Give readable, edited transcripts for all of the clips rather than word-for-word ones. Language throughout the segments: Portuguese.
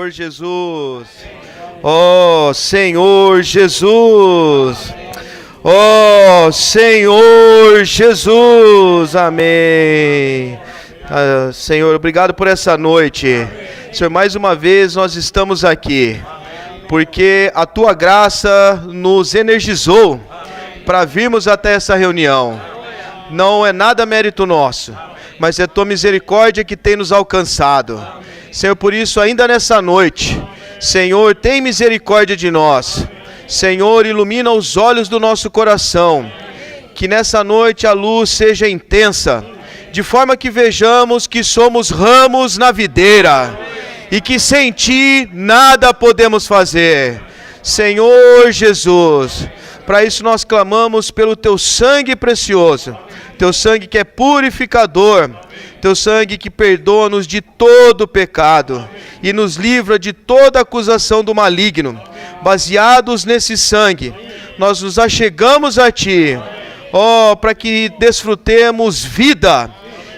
Senhor Jesus, ó Senhor Jesus, ó Senhor Jesus, amém. Senhor, obrigado por essa noite. Senhor, mais uma vez nós estamos aqui, porque a Tua graça nos energizou para virmos até essa reunião. Não é nada mérito nosso, mas é Tua misericórdia que tem nos alcançado. Senhor, por isso, ainda nessa noite, Senhor, tem misericórdia de nós. Senhor, ilumina os olhos do nosso coração. Que nessa noite a luz seja intensa, de forma que vejamos que somos ramos na videira e que sem Ti nada podemos fazer. Senhor Jesus, para isso nós clamamos pelo Teu sangue precioso, Teu sangue que é purificador, Teu sangue que perdoa-nos de todo pecado e nos livra de toda acusação do maligno. Baseados nesse sangue, nós nos achegamos a Ti, para que desfrutemos vida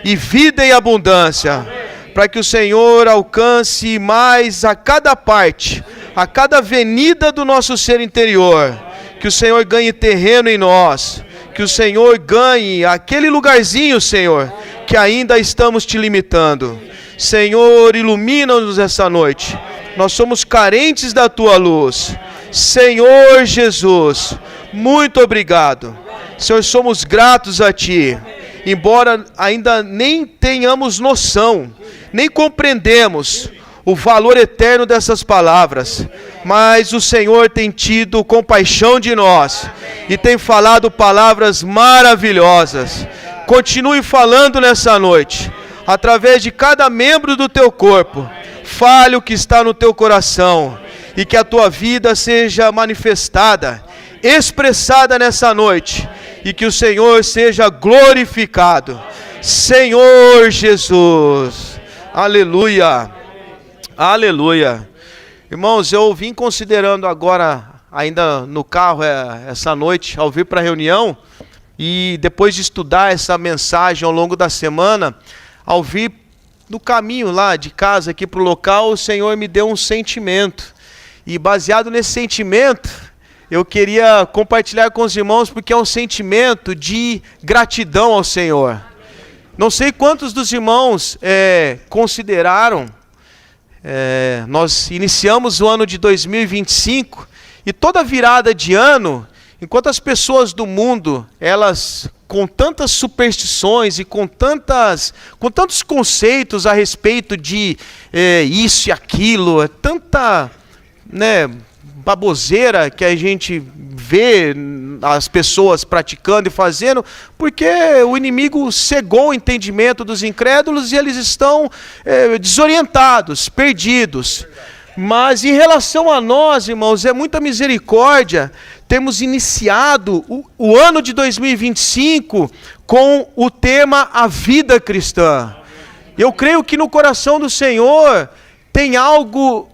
e vida em abundância, para que o Senhor alcance mais a cada parte, a cada avenida do nosso ser interior, que o Senhor ganhe terreno em nós, que o Senhor ganhe aquele lugarzinho, Senhor, que ainda estamos Te limitando. Senhor, ilumina-nos essa noite. Nós somos carentes da Tua luz. Senhor Jesus, muito obrigado. Senhor, somos gratos a Ti, embora ainda nem tenhamos noção, nem compreendemos o valor eterno dessas palavras, mas o Senhor tem tido compaixão de nós e tem falado palavras maravilhosas. Continue falando nessa noite, através de cada membro do Teu corpo. Fale o que está no Teu coração e que a Tua vida seja manifestada, expressada nessa noite, e que o Senhor seja glorificado. Senhor Jesus, aleluia, aleluia. Irmãos, eu vim considerando agora, ainda no carro essa noite, ao vir para a reunião, e depois de estudar essa mensagem ao longo da semana, ao vir no caminho lá de casa aqui para o local, o Senhor me deu um sentimento. E baseado nesse sentimento, eu queria compartilhar com os irmãos, porque é um sentimento de gratidão ao Senhor. Não sei quantos dos irmãos consideraram, nós iniciamos o ano de 2025, e toda virada de ano, enquanto as pessoas do mundo, elas com tantas superstições e com tantos conceitos a respeito de isso e aquilo, tanta baboseira que a gente vê as pessoas praticando e fazendo, porque o inimigo cegou o entendimento dos incrédulos e eles estão desorientados, perdidos. Mas em relação a nós, irmãos, é muita misericórdia. Temos iniciado o ano de 2025 com o tema A Vida Cristã. Eu creio que no coração do Senhor tem algo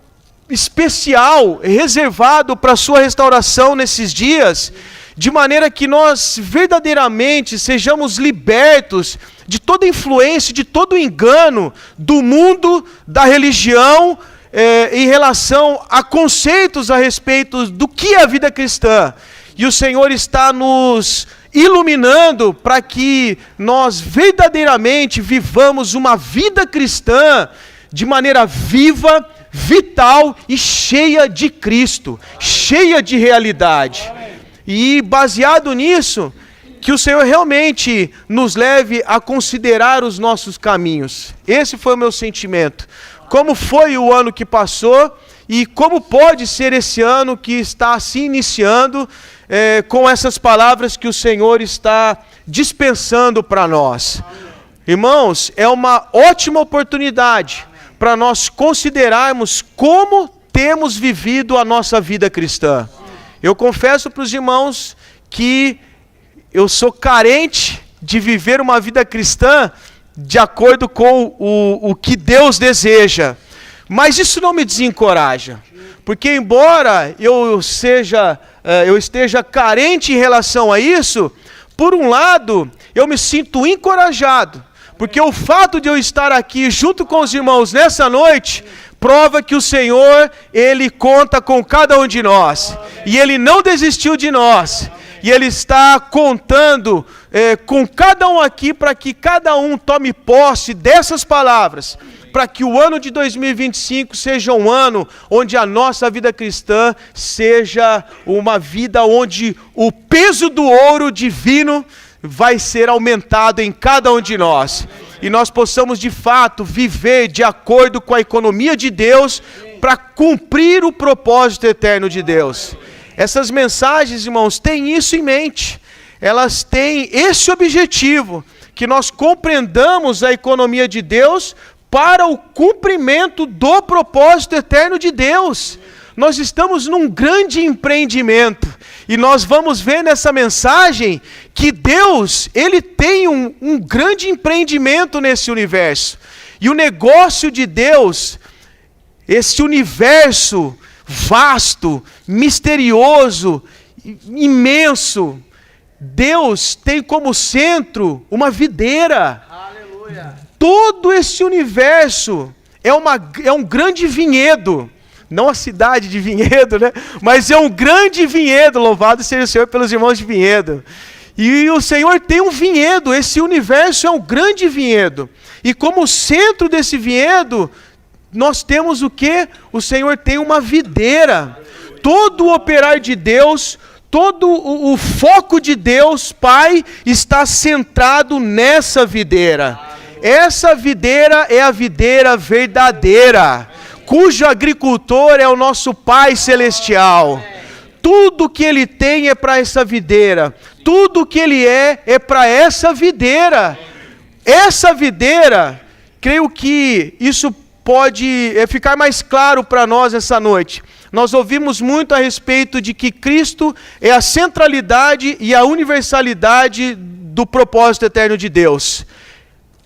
especial, reservado para a sua restauração nesses dias, de maneira que nós verdadeiramente sejamos libertos de toda influência, de todo engano do mundo, da religião, em relação a conceitos a respeito do que é a vida cristã. E o Senhor está nos iluminando para que nós verdadeiramente vivamos uma vida cristã de maneira viva, vital e cheia de Cristo, cheia de realidade. E baseado nisso, que o Senhor realmente nos leve a considerar os nossos caminhos. Esse foi o meu sentimento. Como foi o ano que passou e como pode ser esse ano que está se iniciando com essas palavras que o Senhor está dispensando para nós. Irmãos, é uma ótima oportunidade para nós considerarmos como temos vivido a nossa vida cristã. Eu confesso para os irmãos que eu sou carente de viver uma vida cristã de acordo com o que Deus deseja. Mas isso não me desencoraja, porque embora eu esteja carente em relação a isso, por um lado, eu me sinto encorajado, porque o fato de eu estar aqui junto com os irmãos nessa noite prova que o Senhor, Ele conta com cada um de nós. E Ele não desistiu de nós. E Ele está contando com cada um aqui para que cada um tome posse dessas palavras. Para que o ano de 2025 seja um ano onde a nossa vida cristã seja uma vida onde o peso do ouro divino vai ser aumentado em cada um de nós. E nós possamos de fato viver de acordo com a economia de Deus para cumprir o propósito eterno de Deus. Essas mensagens, irmãos, têm isso em mente. Elas têm esse objetivo, que nós compreendamos a economia de Deus para o cumprimento do propósito eterno de Deus. Nós estamos num grande empreendimento, e nós vamos ver nessa mensagem que Deus, Ele tem um grande empreendimento nesse universo. E o negócio de Deus, esse universo vasto, misterioso, imenso, Deus tem como centro uma videira. Aleluia. Todo esse universo é um grande vinhedo. Não a cidade de Vinhedo, né? Mas é um grande vinhedo. Louvado seja o Senhor pelos irmãos de Vinhedo. E o Senhor tem um vinhedo. Esse universo é um grande vinhedo. E como centro desse vinhedo, nós temos o quê? O Senhor tem uma videira. Todo o operar de Deus, todo o foco de Deus, Pai, está centrado nessa videira. Essa videira é a videira verdadeira, cujo agricultor é o nosso Pai Celestial. Tudo que Ele tem é para essa videira. Tudo que Ele é para essa videira. Essa videira, creio que isso pode ficar mais claro para nós essa noite. Nós ouvimos muito a respeito de que Cristo é a centralidade e a universalidade do propósito eterno de Deus.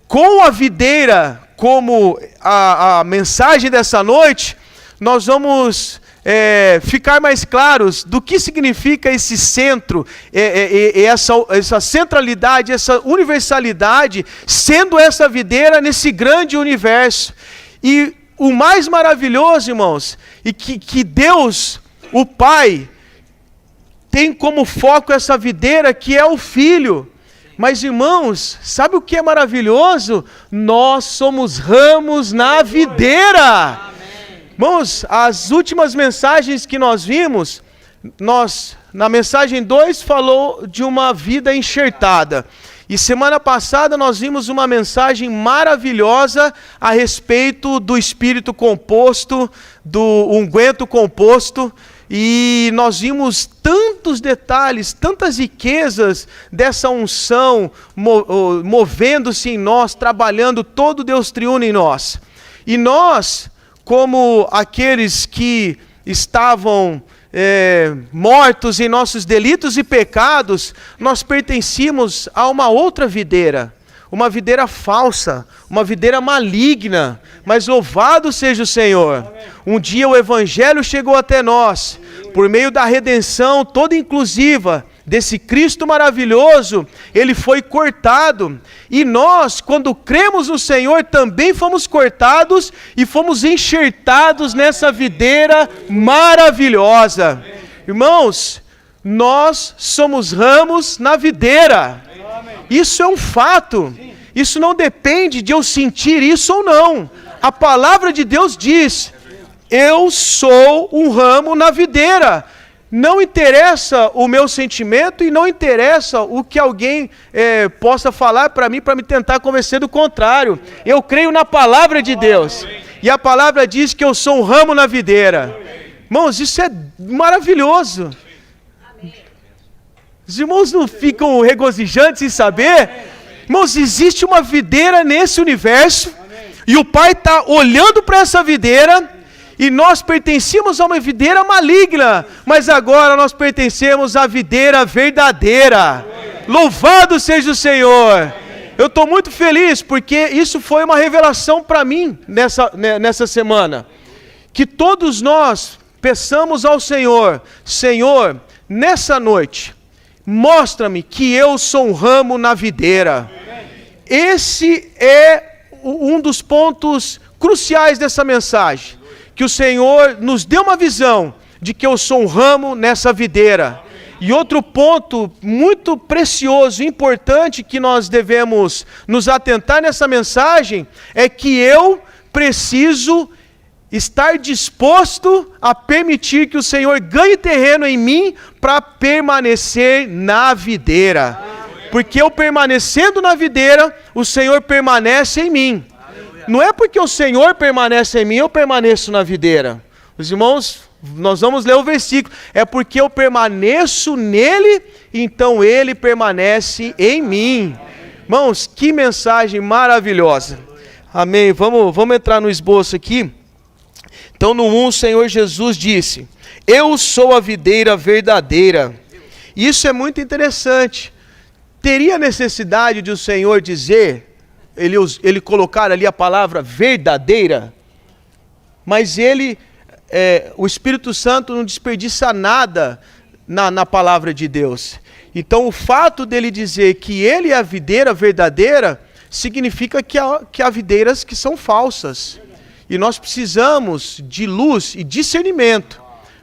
Com a videira como a mensagem dessa noite, nós vamos ficar mais claros do que significa esse centro, essa centralidade, essa universalidade, sendo essa videira nesse grande universo. E o mais maravilhoso, irmãos, e que Deus, o Pai, tem como foco essa videira, que é o Filho. Mas, irmãos, sabe o que é maravilhoso? Nós somos ramos na videira. Irmãos, as últimas mensagens que nós vimos, na mensagem 2 falou de uma vida enxertada. E semana passada nós vimos uma mensagem maravilhosa a respeito do espírito composto, do unguento composto. E nós vimos tantos detalhes, tantas riquezas dessa unção movendo-se em nós, trabalhando todo Deus triuno em nós. E nós, como aqueles que estavam mortos em nossos delitos e pecados, nós pertencíamos a uma outra videira. Uma videira falsa, uma videira maligna, mas louvado seja o Senhor. Um dia o Evangelho chegou até nós, por meio da redenção toda inclusiva, desse Cristo maravilhoso, Ele foi cortado, e nós, quando cremos no Senhor, também fomos cortados, e fomos enxertados nessa videira maravilhosa. Irmãos, nós somos ramos na videira. Isso é um fato. Isso não depende de eu sentir isso ou não. A palavra de Deus diz: eu sou um ramo na videira. Não interessa o meu sentimento e não interessa o que alguém possa falar para mim para me tentar convencer do contrário. Eu creio na palavra de Deus. E a palavra diz que eu sou um ramo na videira. Irmãos, isso é maravilhoso. Os irmãos não ficam regozijantes em saber? Irmãos, existe uma videira nesse universo, e o Pai está olhando para essa videira, e nós pertencíamos a uma videira maligna, mas agora nós pertencemos à videira verdadeira. Louvado seja o Senhor! Eu estou muito feliz, porque isso foi uma revelação para mim nessa semana, que todos nós peçamos ao Senhor: Senhor, nessa noite, mostra-me que eu sou um ramo na videira. Esse é um dos pontos cruciais dessa mensagem. que o Senhor nos dê uma visão de que eu sou um ramo nessa videira. E outro ponto muito precioso, importante, que nós devemos nos atentar nessa mensagem, é que eu preciso estar disposto a permitir que o Senhor ganhe terreno em mim para permanecer na videira. Porque eu permanecendo na videira, o Senhor permanece em mim. Não é porque o Senhor permanece em mim, eu permaneço na videira. Os irmãos, nós vamos ler o versículo. É porque eu permaneço nele, então ele permanece em mim. Irmãos, que mensagem maravilhosa. Amém. Vamos entrar no esboço aqui. Então no 1 o Senhor Jesus disse: eu sou a videira verdadeira. Isso é muito interessante. Teria necessidade de o Senhor dizer, ele colocar ali a palavra verdadeira? Mas o Espírito Santo não desperdiça nada na palavra de Deus. Então o fato dele dizer que ele é a videira verdadeira, significa que há videiras que são falsas. E nós precisamos de luz e discernimento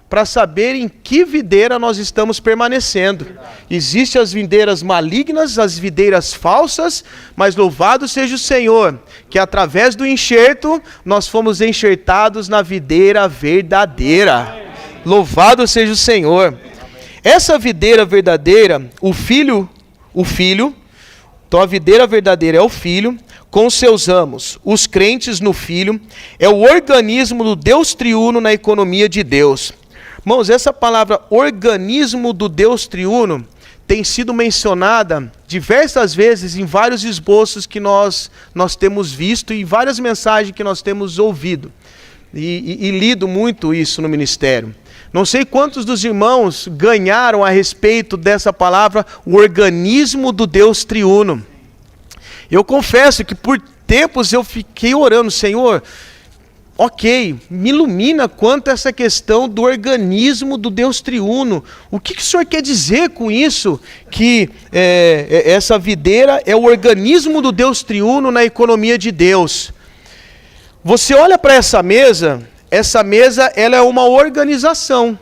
para saber em que videira nós estamos permanecendo. Existem as videiras malignas, as videiras falsas, mas louvado seja o Senhor, que através do enxerto, nós fomos enxertados na videira verdadeira. Louvado seja o Senhor. Essa videira verdadeira, o filho, então a videira verdadeira é o Filho, com seus ramos, os crentes no Filho, é o organismo do Deus triuno na economia de Deus. Irmãos, essa palavra organismo do Deus triuno tem sido mencionada diversas vezes em vários esboços que nós temos visto e várias mensagens que nós temos ouvido e lido muito isso no ministério. Não sei quantos dos irmãos ganharam a respeito dessa palavra, o organismo do Deus triuno. Eu confesso que por tempos eu fiquei orando, Senhor, ok, me ilumina quanto a essa questão do organismo do Deus triuno. O que o Senhor quer dizer com isso? Que essa videira é o organismo do Deus triuno na economia de Deus. Você olha para essa mesa ela é uma organização,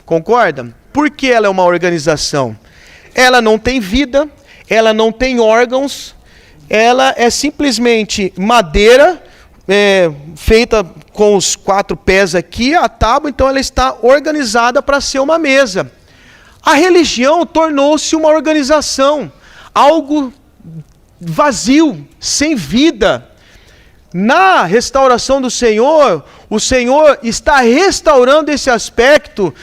concorda? Por que ela é uma organização? Ela não tem vida, ela não tem órgãos, ela é simplesmente madeira, feita com os 4 pés aqui, a tábua, então ela está organizada para ser uma mesa. A religião tornou-se uma organização, algo vazio, sem vida. Na restauração do Senhor, o Senhor está restaurando esse aspecto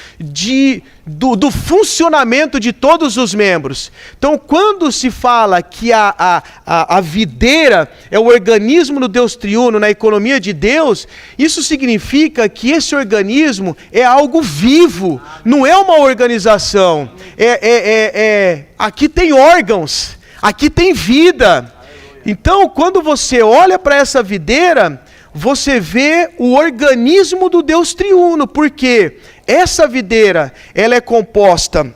do funcionamento de todos os membros. Então, quando se fala que a videira é o organismo do Deus triuno na economia de Deus, isso significa que esse organismo é algo vivo, não é uma organização. Aqui tem órgãos, aqui tem vida. Então, quando você olha para essa videira, você vê o organismo do Deus triuno, porque essa videira, ela é composta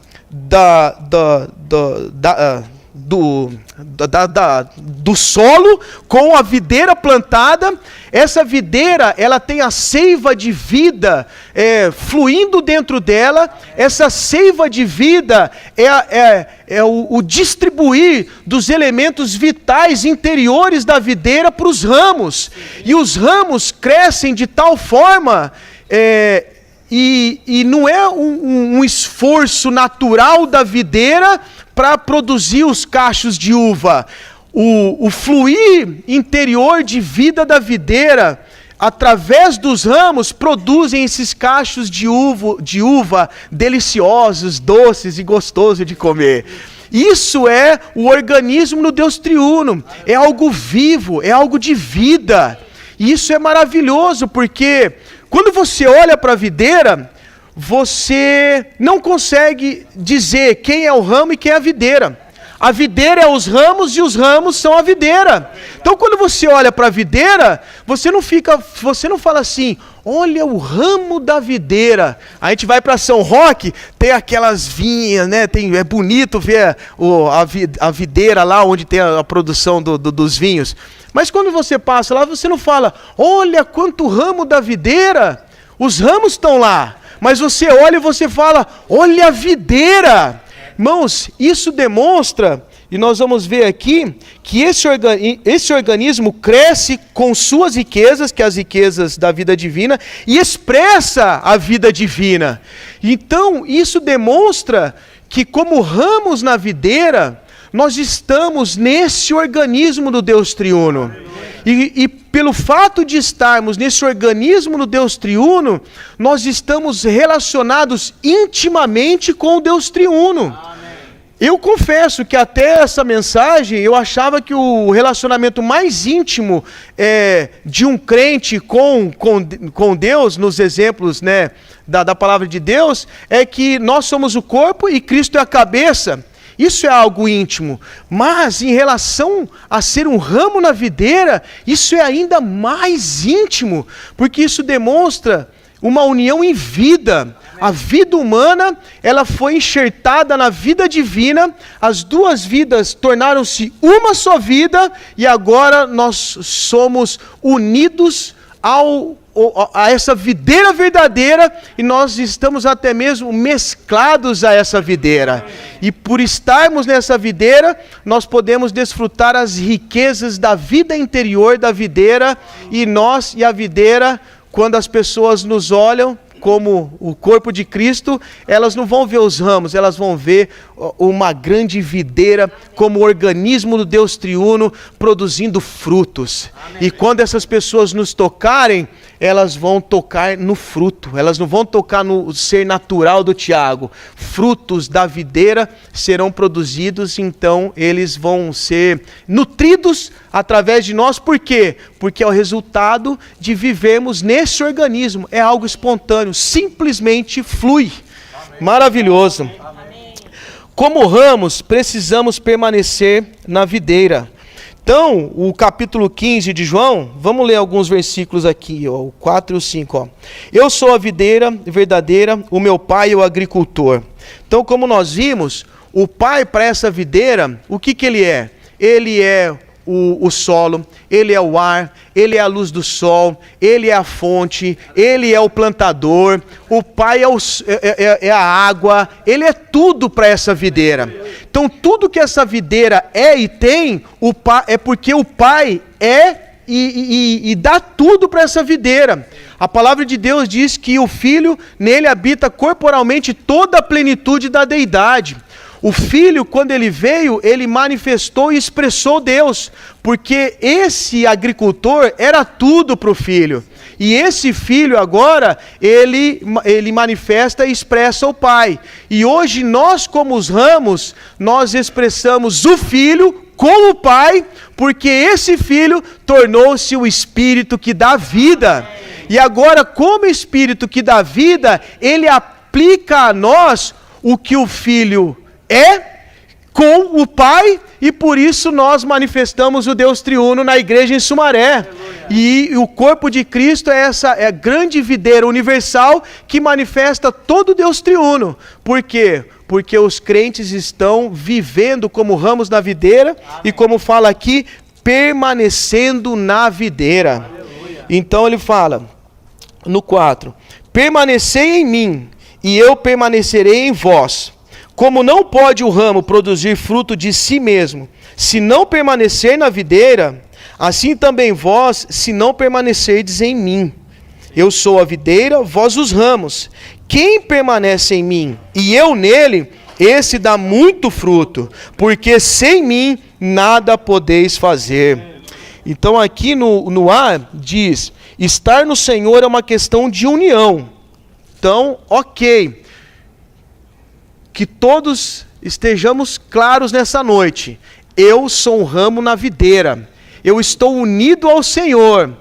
do solo com a videira plantada. Essa videira, ela tem a seiva de vida fluindo dentro dela. Essa seiva de vida é o distribuir dos elementos vitais interiores da videira para os ramos. E os ramos crescem de tal forma, e não é um esforço natural da videira para produzir os cachos de uva. O fluir interior de vida da videira, através dos ramos, produzem esses cachos de uva deliciosos, doces e gostosos de comer. Isso é o organismo do Deus triuno. É algo vivo, é algo de vida. E isso é maravilhoso, porque quando você olha para a videira, você não consegue dizer quem é o ramo e quem é a videira. A videira é os ramos e os ramos são a videira. Então, quando você olha para a videira, você não fala assim: olha o ramo da videira. A gente vai para São Roque, tem aquelas vinhas, né? É bonito ver a videira lá onde tem a produção dos vinhos. Mas quando você passa lá, você não fala: olha quanto ramo da videira. Os ramos estão lá, mas você olha e você fala, olha a videira. Irmãos, isso demonstra, e nós vamos ver aqui, que esse organismo cresce com suas riquezas, que é as riquezas da vida divina, e expressa a vida divina. Então, isso demonstra que como ramos na videira, nós estamos nesse organismo do Deus triuno. E pelo fato de estarmos nesse organismo do Deus triuno, nós estamos relacionados intimamente com o Deus triuno. Eu confesso que até essa mensagem, eu achava que o relacionamento mais íntimo de um crente com Deus, nos exemplos, né, da palavra de Deus, é que nós somos o corpo e Cristo é a cabeça. Isso é algo íntimo. Mas em relação a ser um ramo na videira, isso é ainda mais íntimo, porque isso demonstra uma união em vida. A vida humana, ela foi enxertada na vida divina, as duas vidas tornaram-se uma só vida, e agora nós somos unidos a essa videira verdadeira, e nós estamos até mesmo mesclados a essa videira. E por estarmos nessa videira, nós podemos desfrutar as riquezas da vida interior da videira, e nós e a videira, quando as pessoas nos olham como o corpo de Cristo, elas não vão ver os ramos, elas vão ver uma grande videira como o organismo do Deus triuno produzindo frutos. Amém. E quando essas pessoas nos tocarem, elas vão tocar no fruto, elas não vão tocar no ser natural do Tiago. Frutos da videira serão produzidos, então eles vão ser nutridos através de nós. Por quê? Porque é o resultado de vivermos nesse organismo, é algo espontâneo, simplesmente flui. Amém. Maravilhoso. Amém. Como ramos, precisamos permanecer na videira. Então, o capítulo 15 de João, vamos ler alguns versículos aqui, ó, o 4 e o 5. Ó. Eu sou a videira verdadeira, o meu pai é o agricultor. Então, como nós vimos, o pai para essa videira, o que ele é? Ele é o solo, ele é o ar, ele é a luz do sol, ele é a fonte, ele é o plantador, o pai é a água, ele é tudo para essa videira. Então tudo que essa videira é e tem, é porque o pai é e dá tudo para essa videira. A palavra de Deus diz que o Filho, nele habita corporalmente toda a plenitude da deidade. O Filho, quando ele veio, ele manifestou e expressou Deus, porque esse agricultor era tudo para o Filho. E esse Filho agora, ele manifesta e expressa o Pai. E hoje nós, como os ramos, nós expressamos o Filho com o Pai, porque esse Filho tornou-se o Espírito que dá vida. E agora, como Espírito que dá vida, ele aplica a nós o que o Filho com o Pai, e por isso nós manifestamos o Deus triuno na igreja em Sumaré. Aleluia. E o corpo de Cristo é a grande videira universal que manifesta todo o Deus triuno. Por quê? Porque os crentes estão vivendo como ramos na videira. Amém. E como fala aqui, permanecendo na videira. Aleluia. Então ele fala no 4, permanecei em mim e eu permanecerei em vós. Como não pode o ramo produzir fruto de si mesmo, se não permanecer na videira, assim também vós, se não permanecerdes em mim. Eu sou a videira, vós os ramos. Quem permanece em mim e eu nele, esse dá muito fruto, porque sem mim nada podeis fazer. Então aqui no A diz, estar no Senhor é uma questão de união. Então, ok. Que todos estejamos claros nessa noite. Eu sou um ramo na videira. Eu estou unido ao Senhor.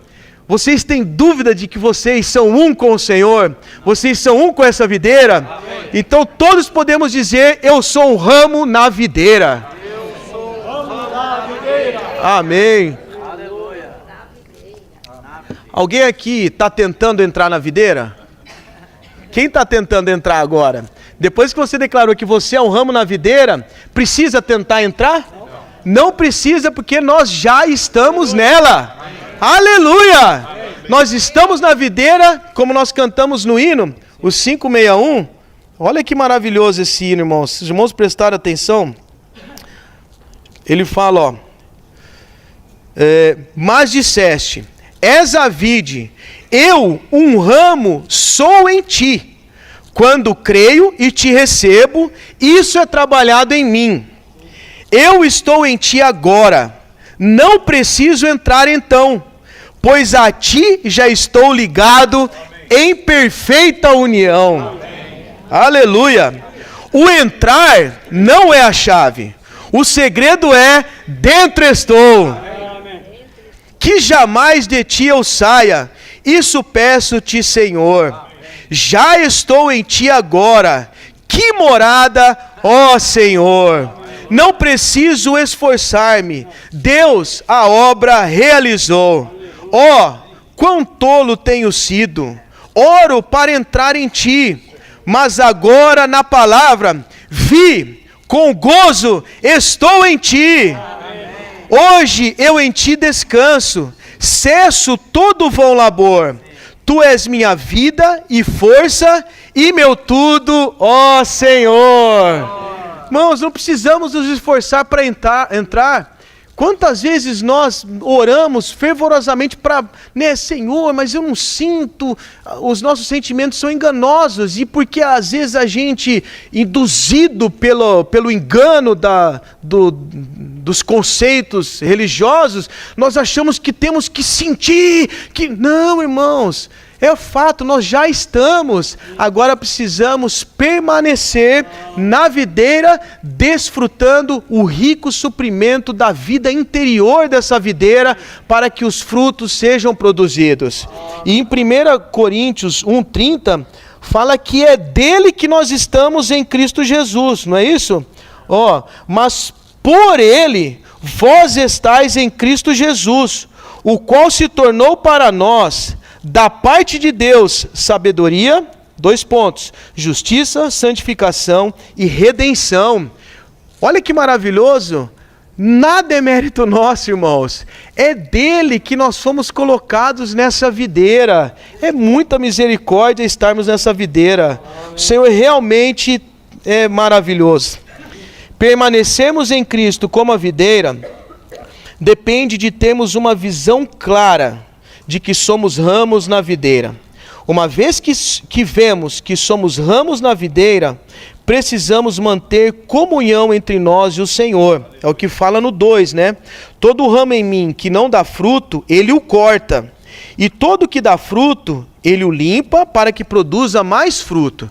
Vocês têm dúvida de que vocês são um com o Senhor? Vocês são um com essa videira? Amém. Então todos podemos dizer, eu sou um ramo na videira. Eu sou um ramo na videira. Amém. Aleluia. Alguém aqui está tentando entrar na videira? Quem está tentando entrar agora? Depois que você declarou que você é um ramo na videira, precisa tentar entrar? Não precisa, porque nós já estamos nela. Aleluia! Nós estamos na videira, como nós cantamos no hino, o 561. Olha que maravilhoso esse hino, irmãos. Se os irmãos prestarem atenção, ele fala, ó. Mas disseste, és a vide, eu um ramo sou em ti. Quando creio e te recebo, isso é trabalhado em mim. Eu estou em ti agora, não preciso entrar então, pois a ti já estou ligado em perfeita união. Aleluia! O entrar não é a chave, o segredo é dentro estou. Que jamais de ti eu saia, isso peço-te, Senhor. Já estou em ti agora, que morada, ó Senhor. Não preciso esforçar-me, Deus a obra realizou. Ó, quão tolo tenho sido, oro para entrar em ti, mas agora na palavra vi, com gozo estou em ti. Hoje eu em ti descanso, cesso todo vão labor. Tu és minha vida e força e meu tudo, ó Senhor. Irmãos, não precisamos nos esforçar para entrar. Quantas vezes nós oramos fervorosamente para, Senhor, mas eu não sinto, os nossos sentimentos são enganosos, e porque às vezes a gente, induzido pelo engano dos conceitos religiosos, nós achamos que temos que sentir, que não, irmãos. É fato, nós já estamos, agora precisamos permanecer na videira, desfrutando o rico suprimento da vida interior dessa videira, para que os frutos sejam produzidos. E em 1 Coríntios 1,30, fala que é dele que nós estamos em Cristo Jesus, não é isso? Mas por ele, vós estáis em Cristo Jesus, o qual se tornou para nós, da parte de Deus, sabedoria, 2 pontos, justiça, santificação e redenção. Olha que maravilhoso, nada é mérito nosso, irmãos, é dele que nós fomos colocados nessa videira, é muita misericórdia estarmos nessa videira. O Senhor realmente é maravilhoso. Permanecemos em Cristo como a videira, depende de termos uma visão clara de que somos ramos na videira. Uma vez que vemos que somos ramos na videira, precisamos manter comunhão entre nós e o Senhor. É o que fala no 2, né? Todo ramo em mim que não dá fruto, ele o corta. E todo que dá fruto, ele o limpa para que produza mais fruto.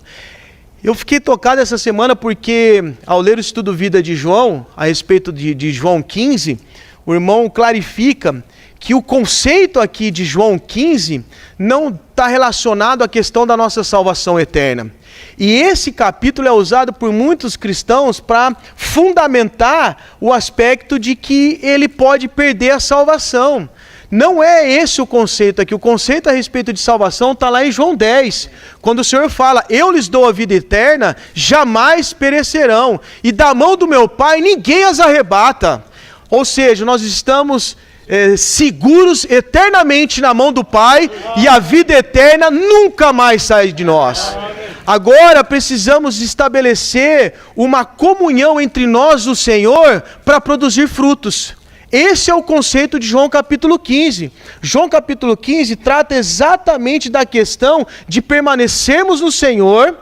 Eu fiquei tocado essa semana porque, ao ler o estudo Vida de João, a respeito de João 15, o irmão clarifica que o conceito aqui de João 15 não está relacionado à questão da nossa salvação eterna. E esse capítulo é usado por muitos cristãos para fundamentar o aspecto de que ele pode perder a salvação. Não é esse o conceito aqui. O conceito a respeito de salvação está lá em João 10, quando o Senhor fala, eu lhes dou a vida eterna, jamais perecerão, e da mão do meu Pai ninguém as arrebata. Ou seja, nós estamos seguros eternamente na mão do Pai, e a vida eterna nunca mais sai de nós. Agora precisamos estabelecer uma comunhão entre nós e o Senhor para produzir frutos. Esse é o conceito de João capítulo 15. João capítulo 15 trata exatamente da questão de permanecermos no Senhor,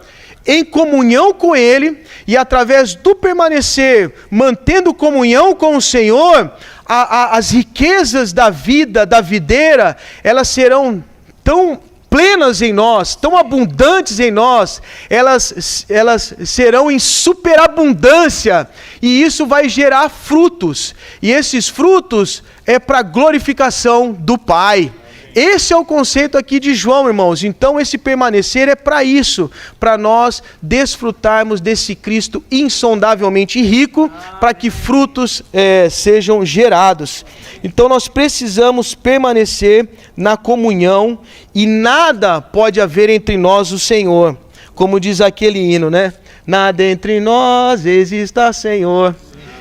em comunhão com Ele, e através do permanecer, mantendo comunhão com o Senhor, as riquezas da vida, da videira, elas serão tão plenas em nós, tão abundantes em nós, elas serão em superabundância, e isso vai gerar frutos, e esses frutos é para a glorificação do Pai. Esse é o conceito aqui de João, irmãos. Então esse permanecer é para isso, para nós desfrutarmos desse Cristo insondavelmente rico, para que frutos sejam gerados. Então nós precisamos permanecer na comunhão, e nada pode haver entre nós e o Senhor. Como diz aquele hino, né? Nada entre nós exista, Senhor.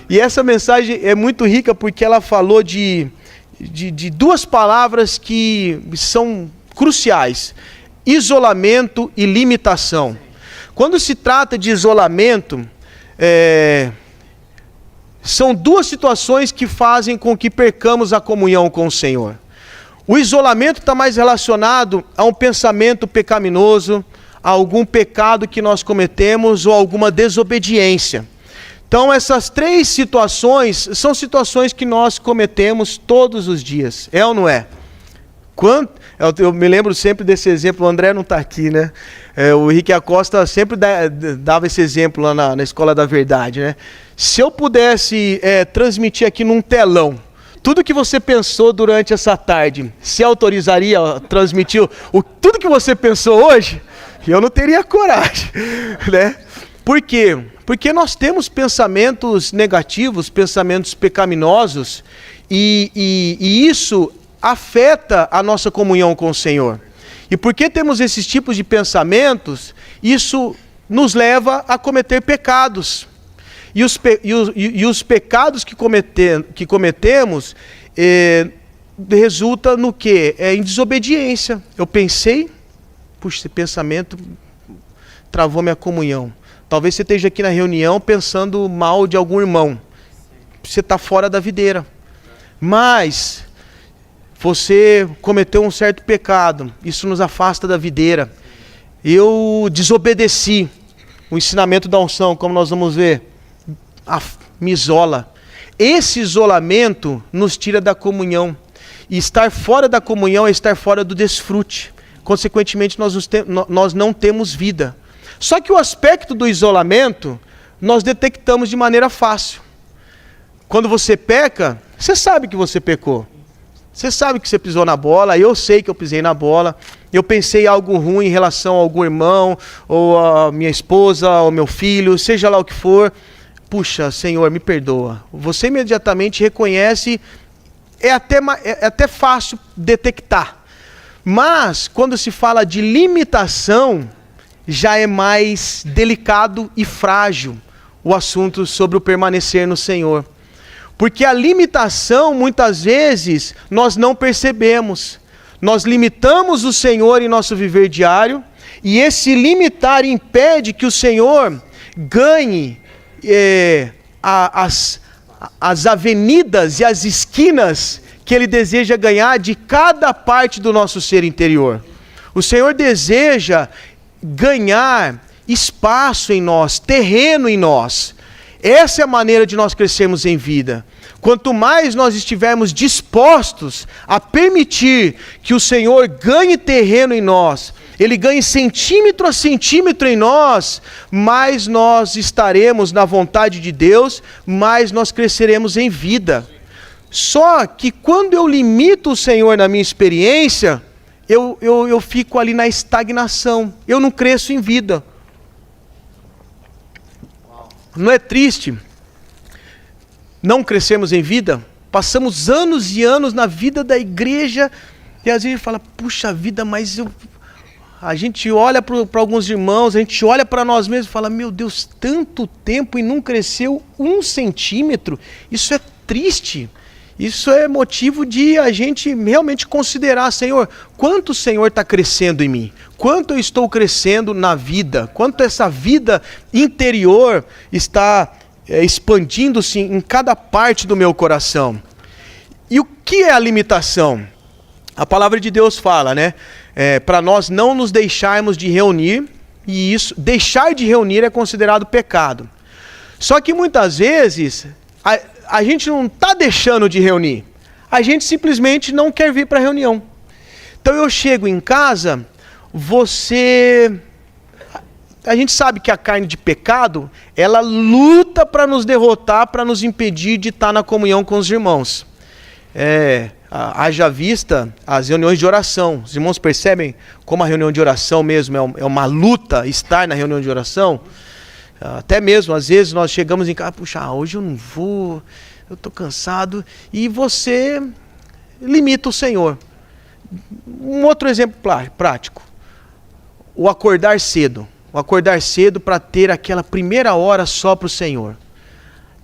E essa mensagem é muito rica porque ela falou de de duas palavras que são cruciais: isolamento e limitação. Quando se trata de isolamento, são duas situações que fazem com que percamos a comunhão com o Senhor. O isolamento está mais relacionado a um pensamento pecaminoso, a algum pecado que nós cometemos ou alguma desobediência. Então essas três situações são situações que nós cometemos todos os dias, é ou não é? Eu me lembro sempre desse exemplo, o André não está aqui, né? O Henrique Acosta sempre dava esse exemplo lá na Escola da Verdade, né? Se eu pudesse transmitir aqui num telão tudo que você pensou durante essa tarde, você autorizaria a transmitir tudo que você pensou hoje? Eu não teria coragem, né? Por quê? Porque nós temos pensamentos negativos, pensamentos pecaminosos, e isso afeta a nossa comunhão com o Senhor. E porque temos esses tipos de pensamentos, isso nos leva a cometer pecados. E os pecados que cometemos resulta no quê? Em desobediência. Eu pensei, puxa, esse pensamento travou minha comunhão. Talvez você esteja aqui na reunião pensando mal de algum irmão. Você está fora da videira. Mas você cometeu um certo pecado. Isso nos afasta da videira. Eu desobedeci o ensinamento da unção, como nós vamos ver. Me isola. Esse isolamento nos tira da comunhão. E estar fora da comunhão é estar fora do desfrute. Consequentemente, nós não temos vida. Só que o aspecto do isolamento, nós detectamos de maneira fácil. Quando você peca, você sabe que você pecou. Você sabe que você pisou na bola, eu sei que eu pisei na bola. Eu pensei algo ruim em relação a algum irmão, ou a minha esposa, ou meu filho, seja lá o que for. Puxa, Senhor, me perdoa. Você imediatamente reconhece, é até fácil detectar. Mas, quando se fala de limitação, já é mais delicado e frágil o assunto sobre o permanecer no Senhor. Porque a limitação, muitas vezes, nós não percebemos. Nós limitamos o Senhor em nosso viver diário, e esse limitar impede que o Senhor ganhe as avenidas e as esquinas que Ele deseja ganhar de cada parte do nosso ser interior. O Senhor deseja ganhar espaço em nós, terreno em nós. Essa é a maneira de nós crescermos em vida. Quanto mais nós estivermos dispostos a permitir que o Senhor ganhe terreno em nós, Ele ganhe centímetro a centímetro em nós, mais nós estaremos na vontade de Deus, mais nós cresceremos em vida. Só que quando eu limito o Senhor na minha experiência, eu fico ali na estagnação, eu não cresço em vida. Não é triste não crescermos em vida? Passamos anos e anos na vida da igreja e às vezes a gente fala, puxa vida, mas a gente olha para alguns irmãos, a gente olha para nós mesmos e fala, meu Deus, tanto tempo e não cresceu 1 centímetro, isso é triste. Isso é motivo de a gente realmente considerar, Senhor, quanto o Senhor está crescendo em mim? Quanto eu estou crescendo na vida? Quanto essa vida interior está expandindo-se em cada parte do meu coração? E o que é a limitação? A palavra de Deus fala, né? Para nós não nos deixarmos de reunir, e isso, deixar de reunir é considerado pecado. Só que muitas vezes a gente não está deixando de reunir, a gente simplesmente não quer vir para a reunião. Então eu chego em casa, a gente sabe que a carne de pecado, ela luta para nos derrotar, para nos impedir de estar na comunhão com os irmãos. Haja vista as reuniões de oração. Os irmãos percebem como a reunião de oração mesmo é uma luta estar na reunião de oração? Até mesmo, às vezes, nós chegamos em casa, puxa, hoje eu não vou, eu estou cansado, e você limita o Senhor. Um outro exemplo prático, o acordar cedo. O acordar cedo para ter aquela primeira hora só para o Senhor.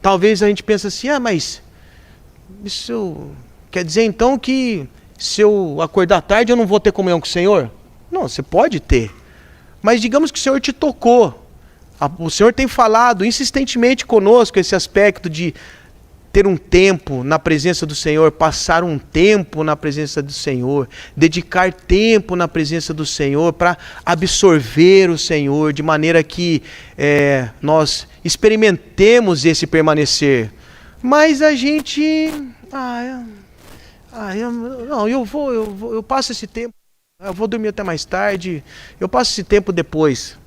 Talvez a gente pense assim, mas isso quer dizer então que se eu acordar tarde eu não vou ter comunhão com o Senhor? Não, você pode ter. Mas digamos que o Senhor te tocou. O Senhor tem falado insistentemente conosco esse aspecto de ter um tempo na presença do Senhor, passar um tempo na presença do Senhor, dedicar tempo na presença do Senhor para absorver o Senhor, de maneira que nós experimentemos esse permanecer. Mas a gente... eu passo esse tempo, eu vou dormir até mais tarde, eu passo esse tempo depois.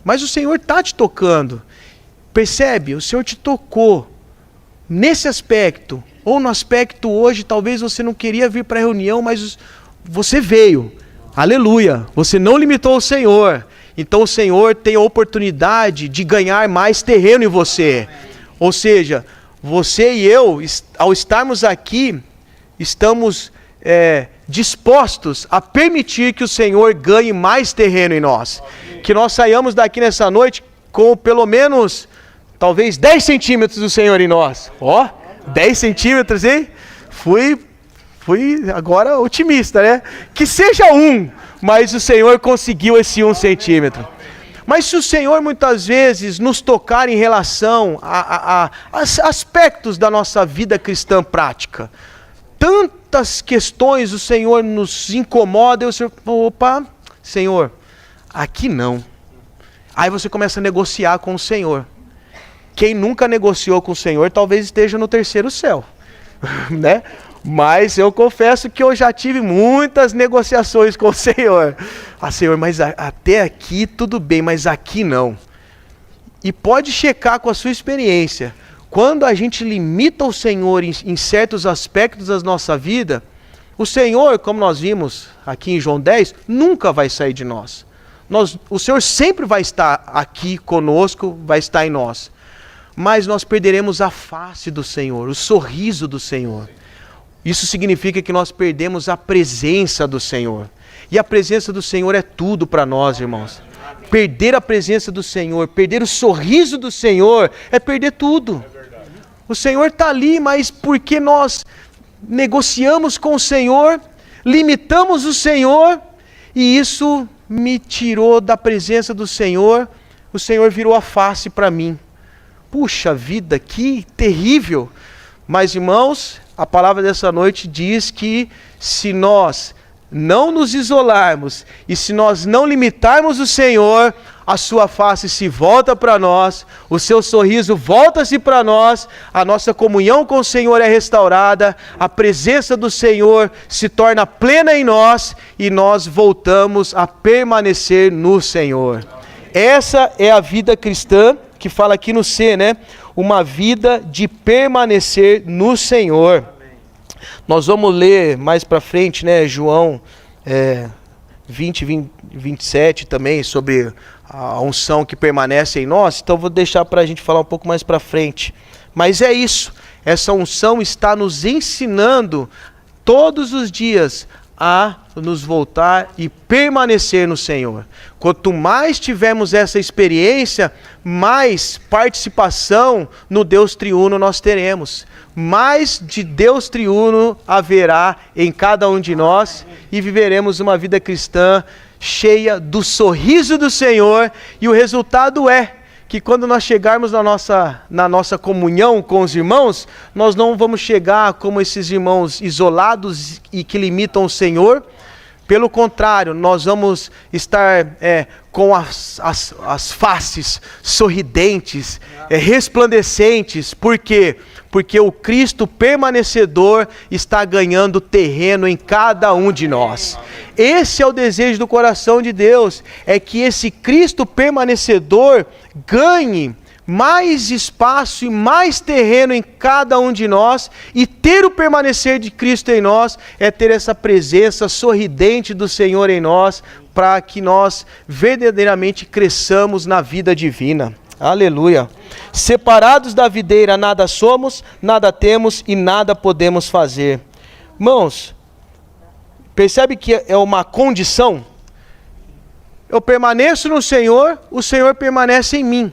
Mas o Senhor está te tocando. Percebe? O Senhor te tocou. Nesse aspecto, ou no aspecto hoje, talvez você não queria vir para a reunião, mas você veio. Aleluia! Você não limitou o Senhor. Então o Senhor tem a oportunidade de ganhar mais terreno em você. Ou seja, você e eu, ao estarmos aqui, estamos dispostos a permitir que o Senhor ganhe mais terreno em nós. Que nós saiamos daqui nessa noite com pelo menos... talvez 10 centímetros do Senhor em nós. 10 centímetros, hein? Fui agora otimista, né? Que seja 1, mas o Senhor conseguiu esse 1 centímetro. Mas se o Senhor muitas vezes nos tocar em relação a aspectos da nossa vida cristã prática, tantas questões o Senhor nos incomoda, e o Senhor, Senhor, aqui não. Aí você começa a negociar com o Senhor. Quem nunca negociou com o Senhor talvez esteja no terceiro céu, né? Mas eu confesso que eu já tive muitas negociações com o Senhor. Senhor, mas até aqui tudo bem, mas aqui não. E pode checar com a sua experiência. Quando a gente limita o Senhor em certos aspectos da nossa vida, o Senhor, como nós vimos aqui em João 10, nunca vai sair de nós. O Senhor sempre vai estar aqui conosco, vai estar em nós. Mas nós perderemos a face do Senhor, o sorriso do Senhor. Isso significa que nós perdemos a presença do Senhor. E a presença do Senhor é tudo para nós, irmãos. Perder a presença do Senhor, perder o sorriso do Senhor, é perder tudo. O Senhor está ali, mas porque nós negociamos com o Senhor, limitamos o Senhor, e isso me tirou da presença do Senhor, o Senhor virou a face para mim. Puxa vida, que terrível! Mas, irmãos, a palavra dessa noite diz que se nós não nos isolarmos e se nós não limitarmos o Senhor, a sua face se volta para nós, o seu sorriso volta-se para nós, a nossa comunhão com o Senhor é restaurada, a presença do Senhor se torna plena em nós e nós voltamos a permanecer no Senhor. Essa é a vida cristã, que fala aqui no C, né? Uma vida de permanecer no Senhor. Nós vamos ler mais para frente, né? João 27 também, sobre a unção que permanece em nós. Então vou deixar para a gente falar um pouco mais para frente. Mas é isso. Essa unção está nos ensinando todos os dias a nos voltar e permanecer no Senhor. Quanto mais tivermos essa experiência, mais participação no Deus triuno nós teremos. Mais de Deus triuno haverá em cada um de nós e viveremos uma vida cristã cheia do sorriso do Senhor, e o resultado é que quando nós chegarmos na nossa comunhão com os irmãos, nós não vamos chegar como esses irmãos isolados e que limitam o Senhor. Pelo contrário, nós vamos estar com as faces sorridentes, resplandecentes. Por quê? Porque o Cristo permanecedor está ganhando terreno em cada um de nós. Esse é o desejo do coração de Deus, é que esse Cristo permanecedor ganhe mais espaço e mais terreno em cada um de nós, e ter o permanecer de Cristo em nós é ter essa presença sorridente do Senhor em nós, para que nós verdadeiramente cresçamos na vida divina. Aleluia. Separados da videira nada somos, nada temos e nada podemos fazer. Irmãos, percebe que é uma condição? Eu permaneço no Senhor, o Senhor permanece em mim.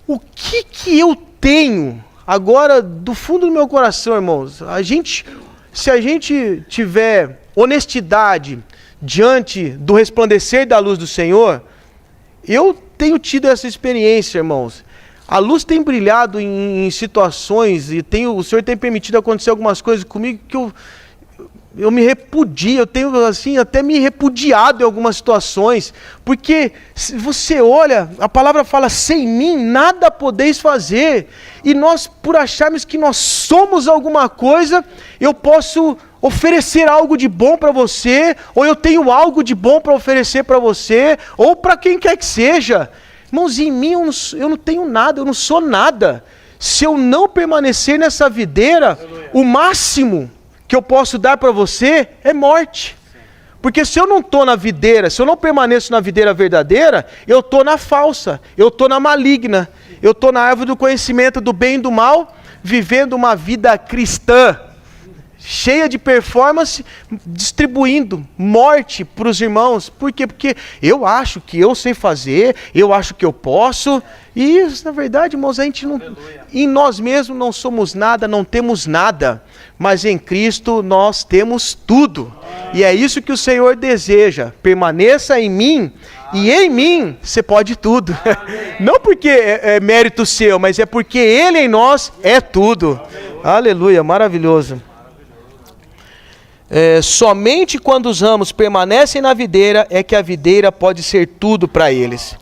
O que eu tenho agora do fundo do meu coração, irmãos? A gente se a gente tiver honestidade diante do resplandecer da luz do Senhor, eu tenho tido essa experiência, irmãos. A luz tem brilhado em situações e o Senhor tem permitido acontecer algumas coisas comigo que eu me repudio, eu tenho assim até me repudiado em algumas situações, porque se você olha, a palavra fala, sem mim nada podeis fazer, e nós, por acharmos que nós somos alguma coisa, eu posso oferecer algo de bom para você, ou eu tenho algo de bom para oferecer para você, ou para quem quer que seja. Irmãos, em mim eu não tenho nada, eu não sou nada. Se eu não permanecer nessa videira, o máximo que eu posso dar para você é morte. Porque se eu não estou na videira, se eu não permaneço na videira verdadeira, eu estou na falsa, eu estou na maligna, eu estou na árvore do conhecimento do bem e do mal, vivendo uma vida cristã, cheia de performance, distribuindo morte para os irmãos. Por quê? Porque eu acho que eu sei fazer, eu acho que eu posso, e na verdade, irmãos, a gente não, em nós mesmos não somos nada, não temos nada, mas em Cristo nós temos tudo. E é isso que o Senhor deseja, permaneça em mim, e em mim você pode tudo. Não porque é mérito seu, mas é porque Ele em nós é tudo. Aleluia, maravilhoso. Somente quando os ramos permanecem na videira é que a videira pode ser tudo para eles.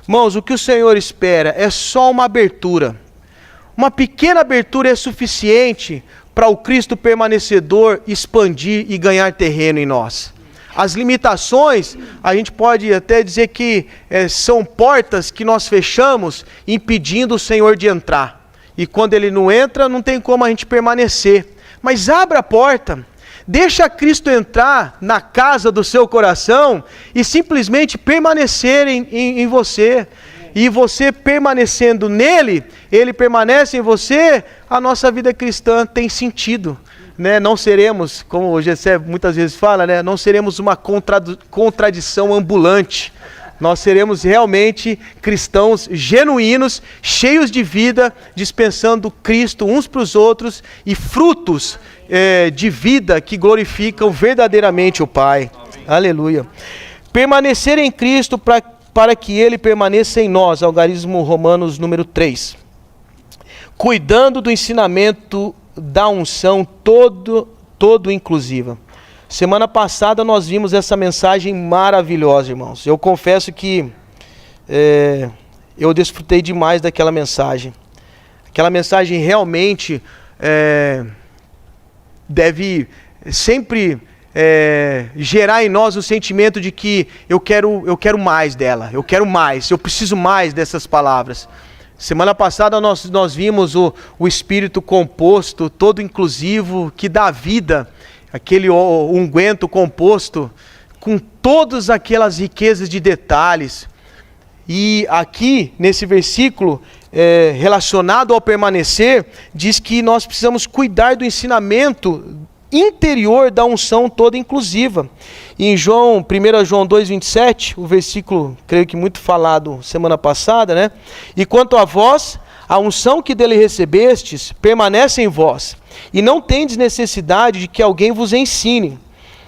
Irmãos, o que o Senhor espera é só uma abertura. Uma pequena abertura é suficiente para o Cristo permanecedor expandir e ganhar terreno em nós. As limitações, a gente pode até dizer que são portas que nós fechamos impedindo o Senhor de entrar. E quando Ele não entra, não tem como a gente permanecer. Mas abra a porta. Deixa Cristo entrar na casa do seu coração e simplesmente permanecer em você. E você permanecendo nele, ele permanece em você, a nossa vida cristã tem sentido. Né? Não seremos, como o Gessé muitas vezes fala, né? Não seremos uma contradição ambulante. Nós seremos realmente cristãos genuínos, cheios de vida, dispensando Cristo uns para os outros e frutos de vida que glorificam verdadeiramente o Pai. Aleluia. Permanecer em Cristo para que Ele permaneça em nós, algarismo Romanos número 3. Cuidando do ensinamento da unção todo inclusiva. Semana passada nós vimos essa mensagem maravilhosa, irmãos. Eu confesso que eu desfrutei demais daquela mensagem. Aquela mensagem realmente deve sempre gerar em nós o sentimento de que eu quero mais dela, eu quero mais, eu preciso mais dessas palavras. Semana passada nós vimos o Espírito composto, todo inclusivo, que dá vida, aquele unguento composto com todas aquelas riquezas de detalhes. E aqui, nesse versículo, relacionado ao permanecer, diz que nós precisamos cuidar do ensinamento interior da unção toda inclusiva. E em 1 João 2,27, o versículo, creio que muito falado semana passada, né? E quanto a vós, a unção que dele recebestes permanece em vós, e não tendes necessidade de que alguém vos ensine.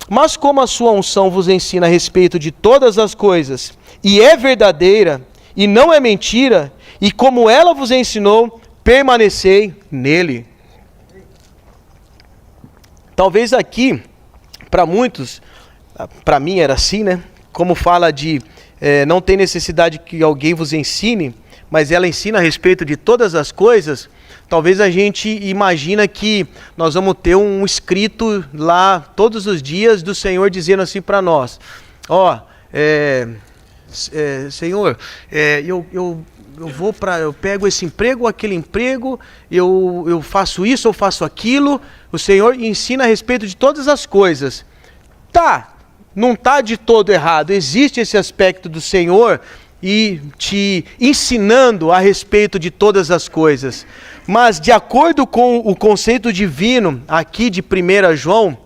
Mas como a sua unção vos ensina a respeito de todas as coisas, e é verdadeira, e não é mentira, e como ela vos ensinou, permanecei nele. Talvez aqui, para muitos, para mim era assim, né? Como fala de não tem necessidade que alguém vos ensine, mas ela ensina a respeito de todas as coisas. Talvez a gente imagina que nós vamos ter um escrito lá todos os dias do Senhor dizendo assim para nós: Senhor, eu pego esse emprego, aquele emprego, eu faço isso, eu faço aquilo. O Senhor ensina a respeito de todas as coisas. Não está de todo errado. Existe esse aspecto do Senhor e te ensinando a respeito de todas as coisas. Mas de acordo com o conceito divino aqui de 1 João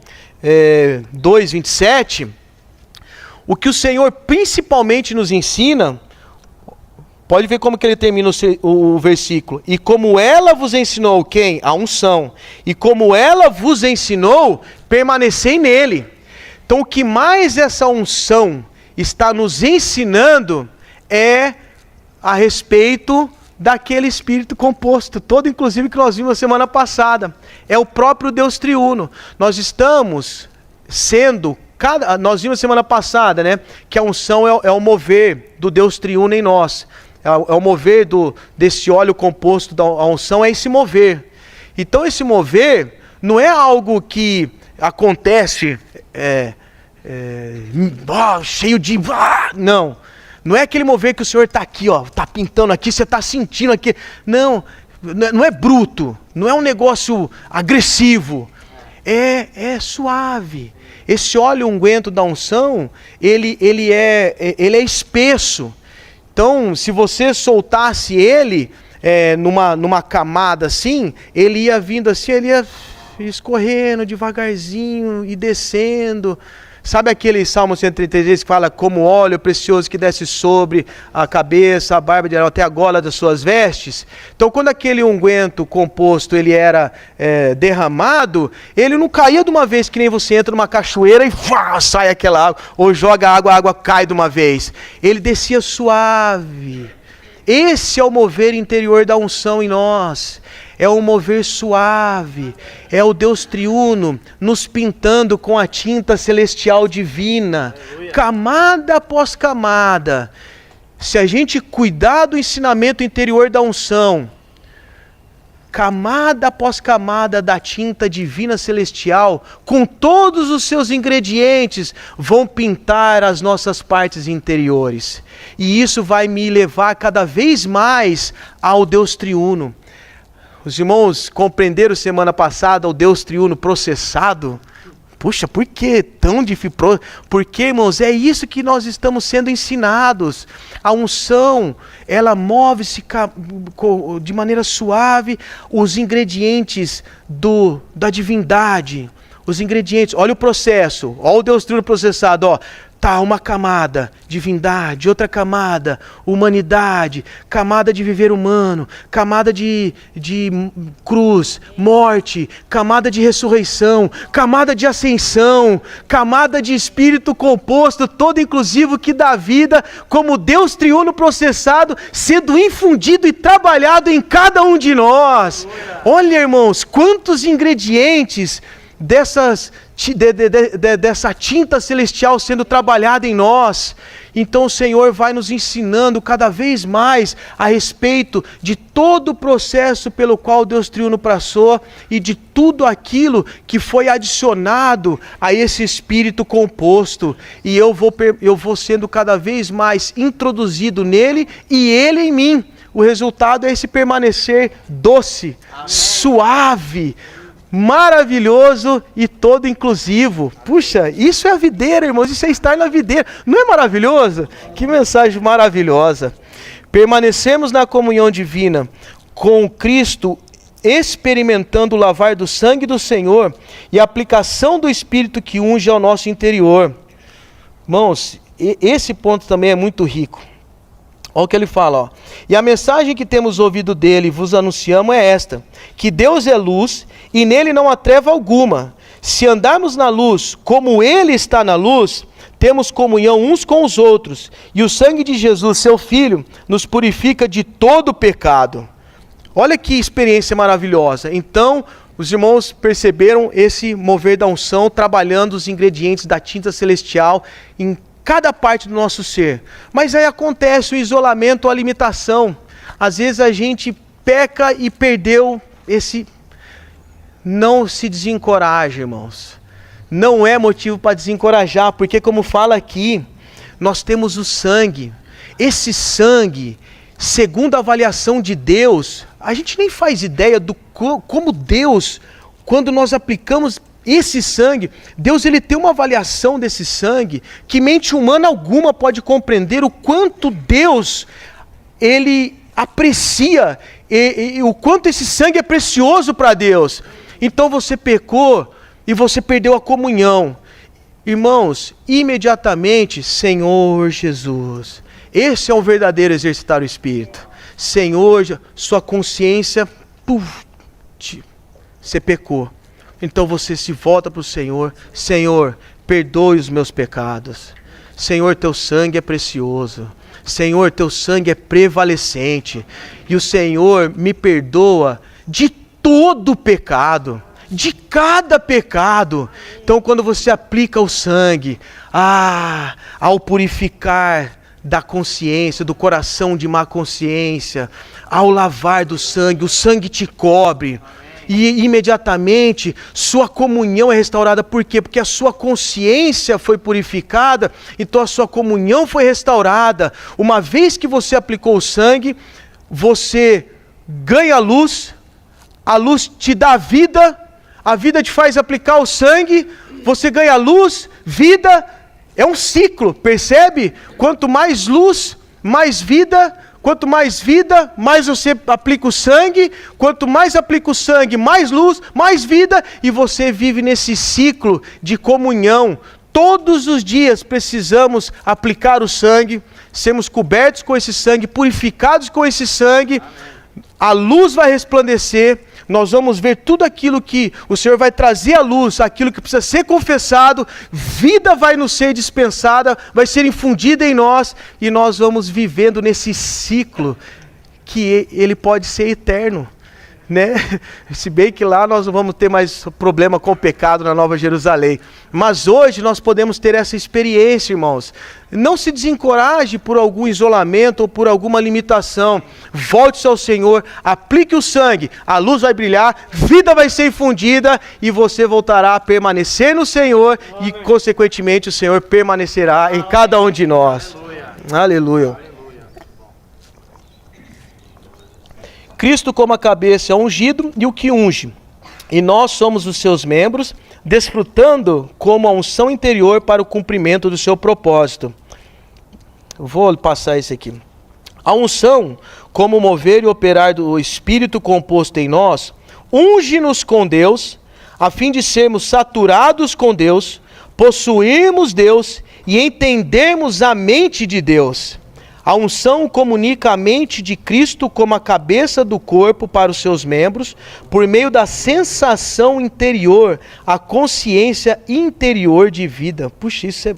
2,27, o que o Senhor principalmente nos ensina, Pode ver como que ele termina o versículo. E como ela vos ensinou, quem? A unção. E como ela vos ensinou, permanecei nele. Então o que mais essa unção está nos ensinando é a respeito daquele Espírito composto, todo inclusive que nós vimos a semana passada. É o próprio Deus triuno. Nós estamos sendo... nós vimos semana passada, né, que a unção é o mover do Deus triuno em nós. É o mover desse óleo composto da unção, é esse mover. Então esse mover não é algo que acontece cheio de... não. Não é aquele mover que o Senhor está aqui, está pintando aqui, você está sentindo aqui. Não é bruto, não é um negócio agressivo. É suave. Esse óleo unguento da unção, ele é espesso. Então, se você soltasse ele numa camada assim, ele ia vindo assim, ele ia escorrendo devagarzinho e descendo. Sabe aquele Salmo 133 que fala como óleo precioso que desce sobre a cabeça, a barba de Arão até a gola das suas vestes? Então quando aquele unguento composto ele era derramado, ele não caía de uma vez que nem você entra numa cachoeira e sai aquela água, ou joga água, a água cai de uma vez. Ele descia suave. Esse é o mover interior da unção em nós. É um mover suave, é o Deus triuno nos pintando com a tinta celestial divina, camada após camada. Se a gente cuidar do ensinamento interior da unção, camada após camada da tinta divina celestial, com todos os seus ingredientes, vão pintar as nossas partes interiores. E isso vai me levar cada vez mais ao Deus triuno. Os irmãos compreenderam semana passada o Deus triuno processado? Puxa, por que tão difícil? Porque, irmãos, é isso que nós estamos sendo ensinados. A unção, ela move-se de maneira suave, os ingredientes da divindade. Os ingredientes, olha o processo, olha o Deus triuno processado, tá, uma camada, divindade, outra camada, humanidade, camada de viver humano, camada de cruz, morte, camada de ressurreição, camada de ascensão, camada de espírito composto, todo inclusivo que dá vida, como Deus triuno processado, sendo infundido e trabalhado em cada um de nós. Olha, irmãos, quantos ingredientes dessa tinta celestial sendo trabalhada em nós. Então o Senhor vai nos ensinando cada vez mais a respeito de todo o processo pelo qual Deus triuno passou e de tudo aquilo que foi adicionado a esse espírito composto. E eu vou sendo cada vez mais introduzido nele e ele em mim. O resultado é esse permanecer doce, amém, suave, maravilhoso e todo inclusivo. Puxa, isso é a videira, irmãos, isso é estar na videira. Não é maravilhoso? Que mensagem maravilhosa. Permanecemos na comunhão divina com Cristo, experimentando o lavar do sangue do Senhor e a aplicação do Espírito que unge ao nosso interior. Irmãos, esse ponto também é muito rico. Olha o que ele fala, E a mensagem que temos ouvido dele e vos anunciamos é esta, que Deus é luz e nele não há treva alguma. Se andarmos na luz como ele está na luz, temos comunhão uns com os outros, e o sangue de Jesus, seu Filho, nos purifica de todo pecado. Olha que experiência maravilhosa. Então, os irmãos perceberam esse mover da unção, trabalhando os ingredientes da tinta celestial em cada parte do nosso ser. Mas aí acontece o isolamento ou a limitação. Às vezes a gente peca e perdeu esse... Não se desencoraje, irmãos. Não é motivo para desencorajar, porque como fala aqui, nós temos o sangue. Esse sangue, segundo a avaliação de Deus, a gente nem faz ideia do como Deus, quando nós aplicamos esse sangue, Deus ele tem uma avaliação desse sangue que mente humana alguma pode compreender o quanto Deus ele aprecia e o quanto esse sangue é precioso para Deus. Então você pecou e você perdeu a comunhão. Irmãos, imediatamente, Senhor Jesus, Esse é um verdadeiro exercitar o Espírito. Senhor, sua consciência, você pecou. Então você se volta para o Senhor. Senhor, perdoe os meus pecados. Senhor, teu sangue é precioso. Senhor, teu sangue é prevalecente. E o Senhor me perdoa de todo pecado, de cada pecado. Então quando você aplica o sangue, ao purificar da consciência, do coração de má consciência, ao lavar do sangue, o sangue te cobre. E imediatamente sua comunhão é restaurada. Por quê? Porque a sua consciência foi purificada, então a sua comunhão foi restaurada. Uma vez que você aplicou o sangue, você ganha a luz te dá vida, a vida te faz aplicar o sangue, você ganha luz, vida, é um ciclo, percebe? Quanto mais luz, mais vida. Quanto mais vida, mais você aplica o sangue. Quanto mais aplica o sangue, mais luz, mais vida. E você vive nesse ciclo de comunhão. Todos os dias precisamos aplicar o sangue, sermos cobertos com esse sangue, purificados com esse sangue. A luz vai resplandecer. Nós vamos ver tudo aquilo que o Senhor vai trazer à luz, aquilo que precisa ser confessado, vida vai nos ser dispensada, vai ser infundida em nós, e nós vamos vivendo nesse ciclo que ele pode ser eterno, né? Se bem que lá nós não vamos ter mais problema com o pecado na Nova Jerusalém, mas hoje nós podemos ter essa experiência, irmãos. Não se desencoraje por algum isolamento ou por alguma limitação. Volte-se ao Senhor, aplique o sangue, a luz vai brilhar, vida vai ser infundida e você voltará a permanecer no Senhor e consequentemente o Senhor permanecerá em cada um de nós. Aleluia. Cristo como a cabeça é ungido e o que unge, e nós somos os seus membros, desfrutando como a unção interior para o cumprimento do seu propósito. Vou passar esse aqui. A unção, como o mover e operar do Espírito composto em nós, unge-nos com Deus, a fim de sermos saturados com Deus, possuirmos Deus e entendermos a mente de Deus. A unção comunica a mente de Cristo como a cabeça do corpo para os seus membros, por meio da sensação interior, a consciência interior de vida. Puxa, isso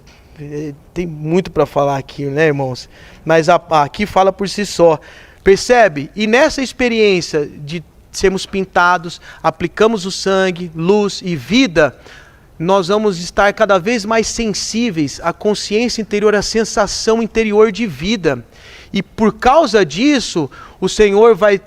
tem muito para falar aqui, né, irmãos? Mas aqui fala por si só. Percebe? E nessa experiência de sermos pintados, aplicamos o sangue, luz e vida, nós vamos estar cada vez mais sensíveis à consciência interior, à sensação interior de vida. E por causa disso, o Senhor vai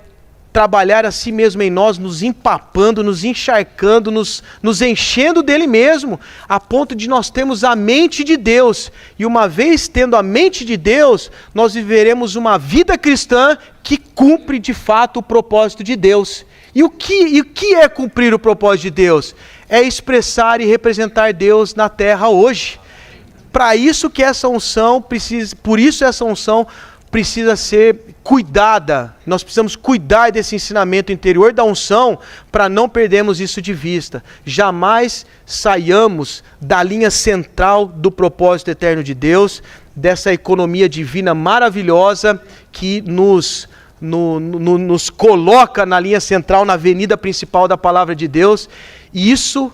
trabalhar a si mesmo em nós, nos empapando, nos encharcando, nos enchendo dele mesmo, a ponto de nós termos a mente de Deus. E uma vez tendo a mente de Deus, nós viveremos uma vida cristã que cumpre de fato o propósito de Deus. E o que é cumprir o propósito de Deus? É expressar e representar Deus na terra hoje. Para isso que essa unção precisa, por isso essa unção precisa ser cuidada. Nós precisamos cuidar desse ensinamento interior da unção para não perdermos isso de vista. Jamais saiamos da linha central do propósito eterno de Deus, dessa economia divina maravilhosa que nos coloca na linha central, na avenida principal da palavra de Deus. E isso,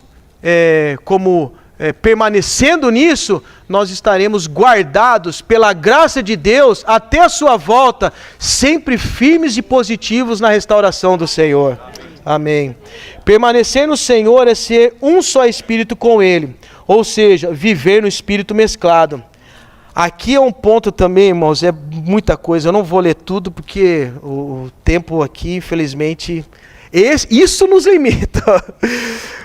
permanecendo nisso, nós estaremos guardados pela graça de Deus até a sua volta, sempre firmes e positivos na restauração do Senhor. Amém. Permanecer no Senhor é ser um só espírito com Ele, ou seja, viver no espírito mesclado. Aqui é um ponto também, irmãos, é muita coisa, eu não vou ler tudo porque o tempo aqui, infelizmente, isso nos limita.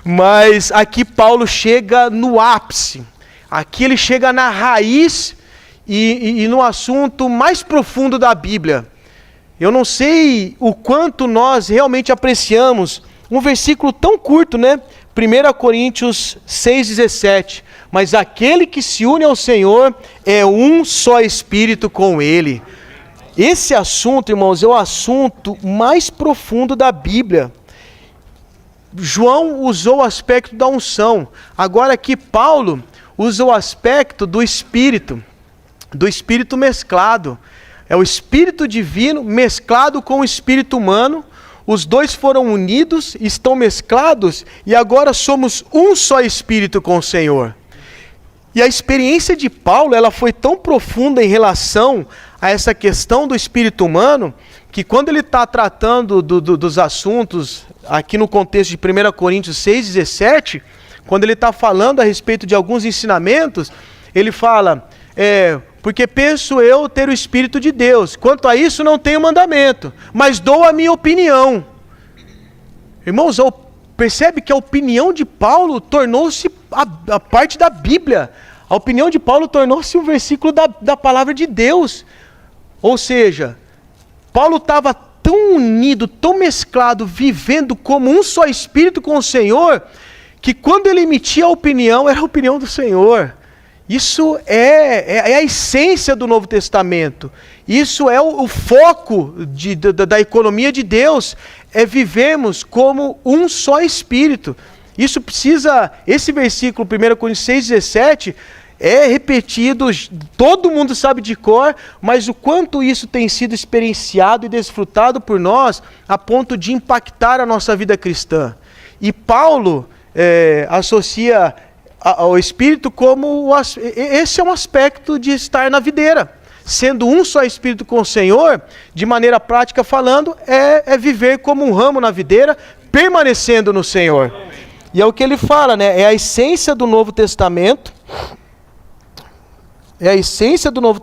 Mas aqui Paulo chega no ápice, aqui ele chega na raiz e no assunto mais profundo da Bíblia. Eu não sei o quanto nós realmente apreciamos um versículo tão curto, né? 1 Coríntios 6,17, mas aquele que se une ao Senhor é um só espírito com Ele. Esse assunto, irmãos, é o assunto mais profundo da Bíblia. João usou o aspecto da unção, agora aqui Paulo usa o aspecto do Espírito. do espírito mesclado. É o espírito divino mesclado com o espírito humano. Os dois foram unidos, estão mesclados e agora somos um só espírito com o Senhor. E a experiência de Paulo, ela foi tão profunda em relação a essa questão do espírito humano, que quando ele está tratando dos assuntos, aqui no contexto de 1 Coríntios 6,17, quando ele está falando a respeito de alguns ensinamentos, ele fala, porque penso eu ter o Espírito de Deus, quanto a isso não tenho mandamento, mas dou a minha opinião. Irmãos, percebe que a opinião de Paulo tornou-se a parte da Bíblia. A opinião de Paulo tornou-se um versículo da palavra de Deus. Ou seja, Paulo estava tão unido, tão mesclado, vivendo como um só Espírito com o Senhor, que quando ele emitia a opinião, era a opinião do Senhor. Isso é a essência do Novo Testamento. Isso é o foco da economia de Deus, é vivermos como um só Espírito. Esse versículo, 1 Coríntios 6,17, é repetido, todo mundo sabe de cor, mas o quanto isso tem sido experienciado e desfrutado por nós, a ponto de impactar a nossa vida cristã. E Paulo associa ao Espírito como, esse é um aspecto de estar na videira. Sendo um só Espírito com o Senhor, de maneira prática falando, é viver como um ramo na videira, permanecendo no Senhor. E é o que ele fala, né? É a essência do Novo Testamento. A essência do Novo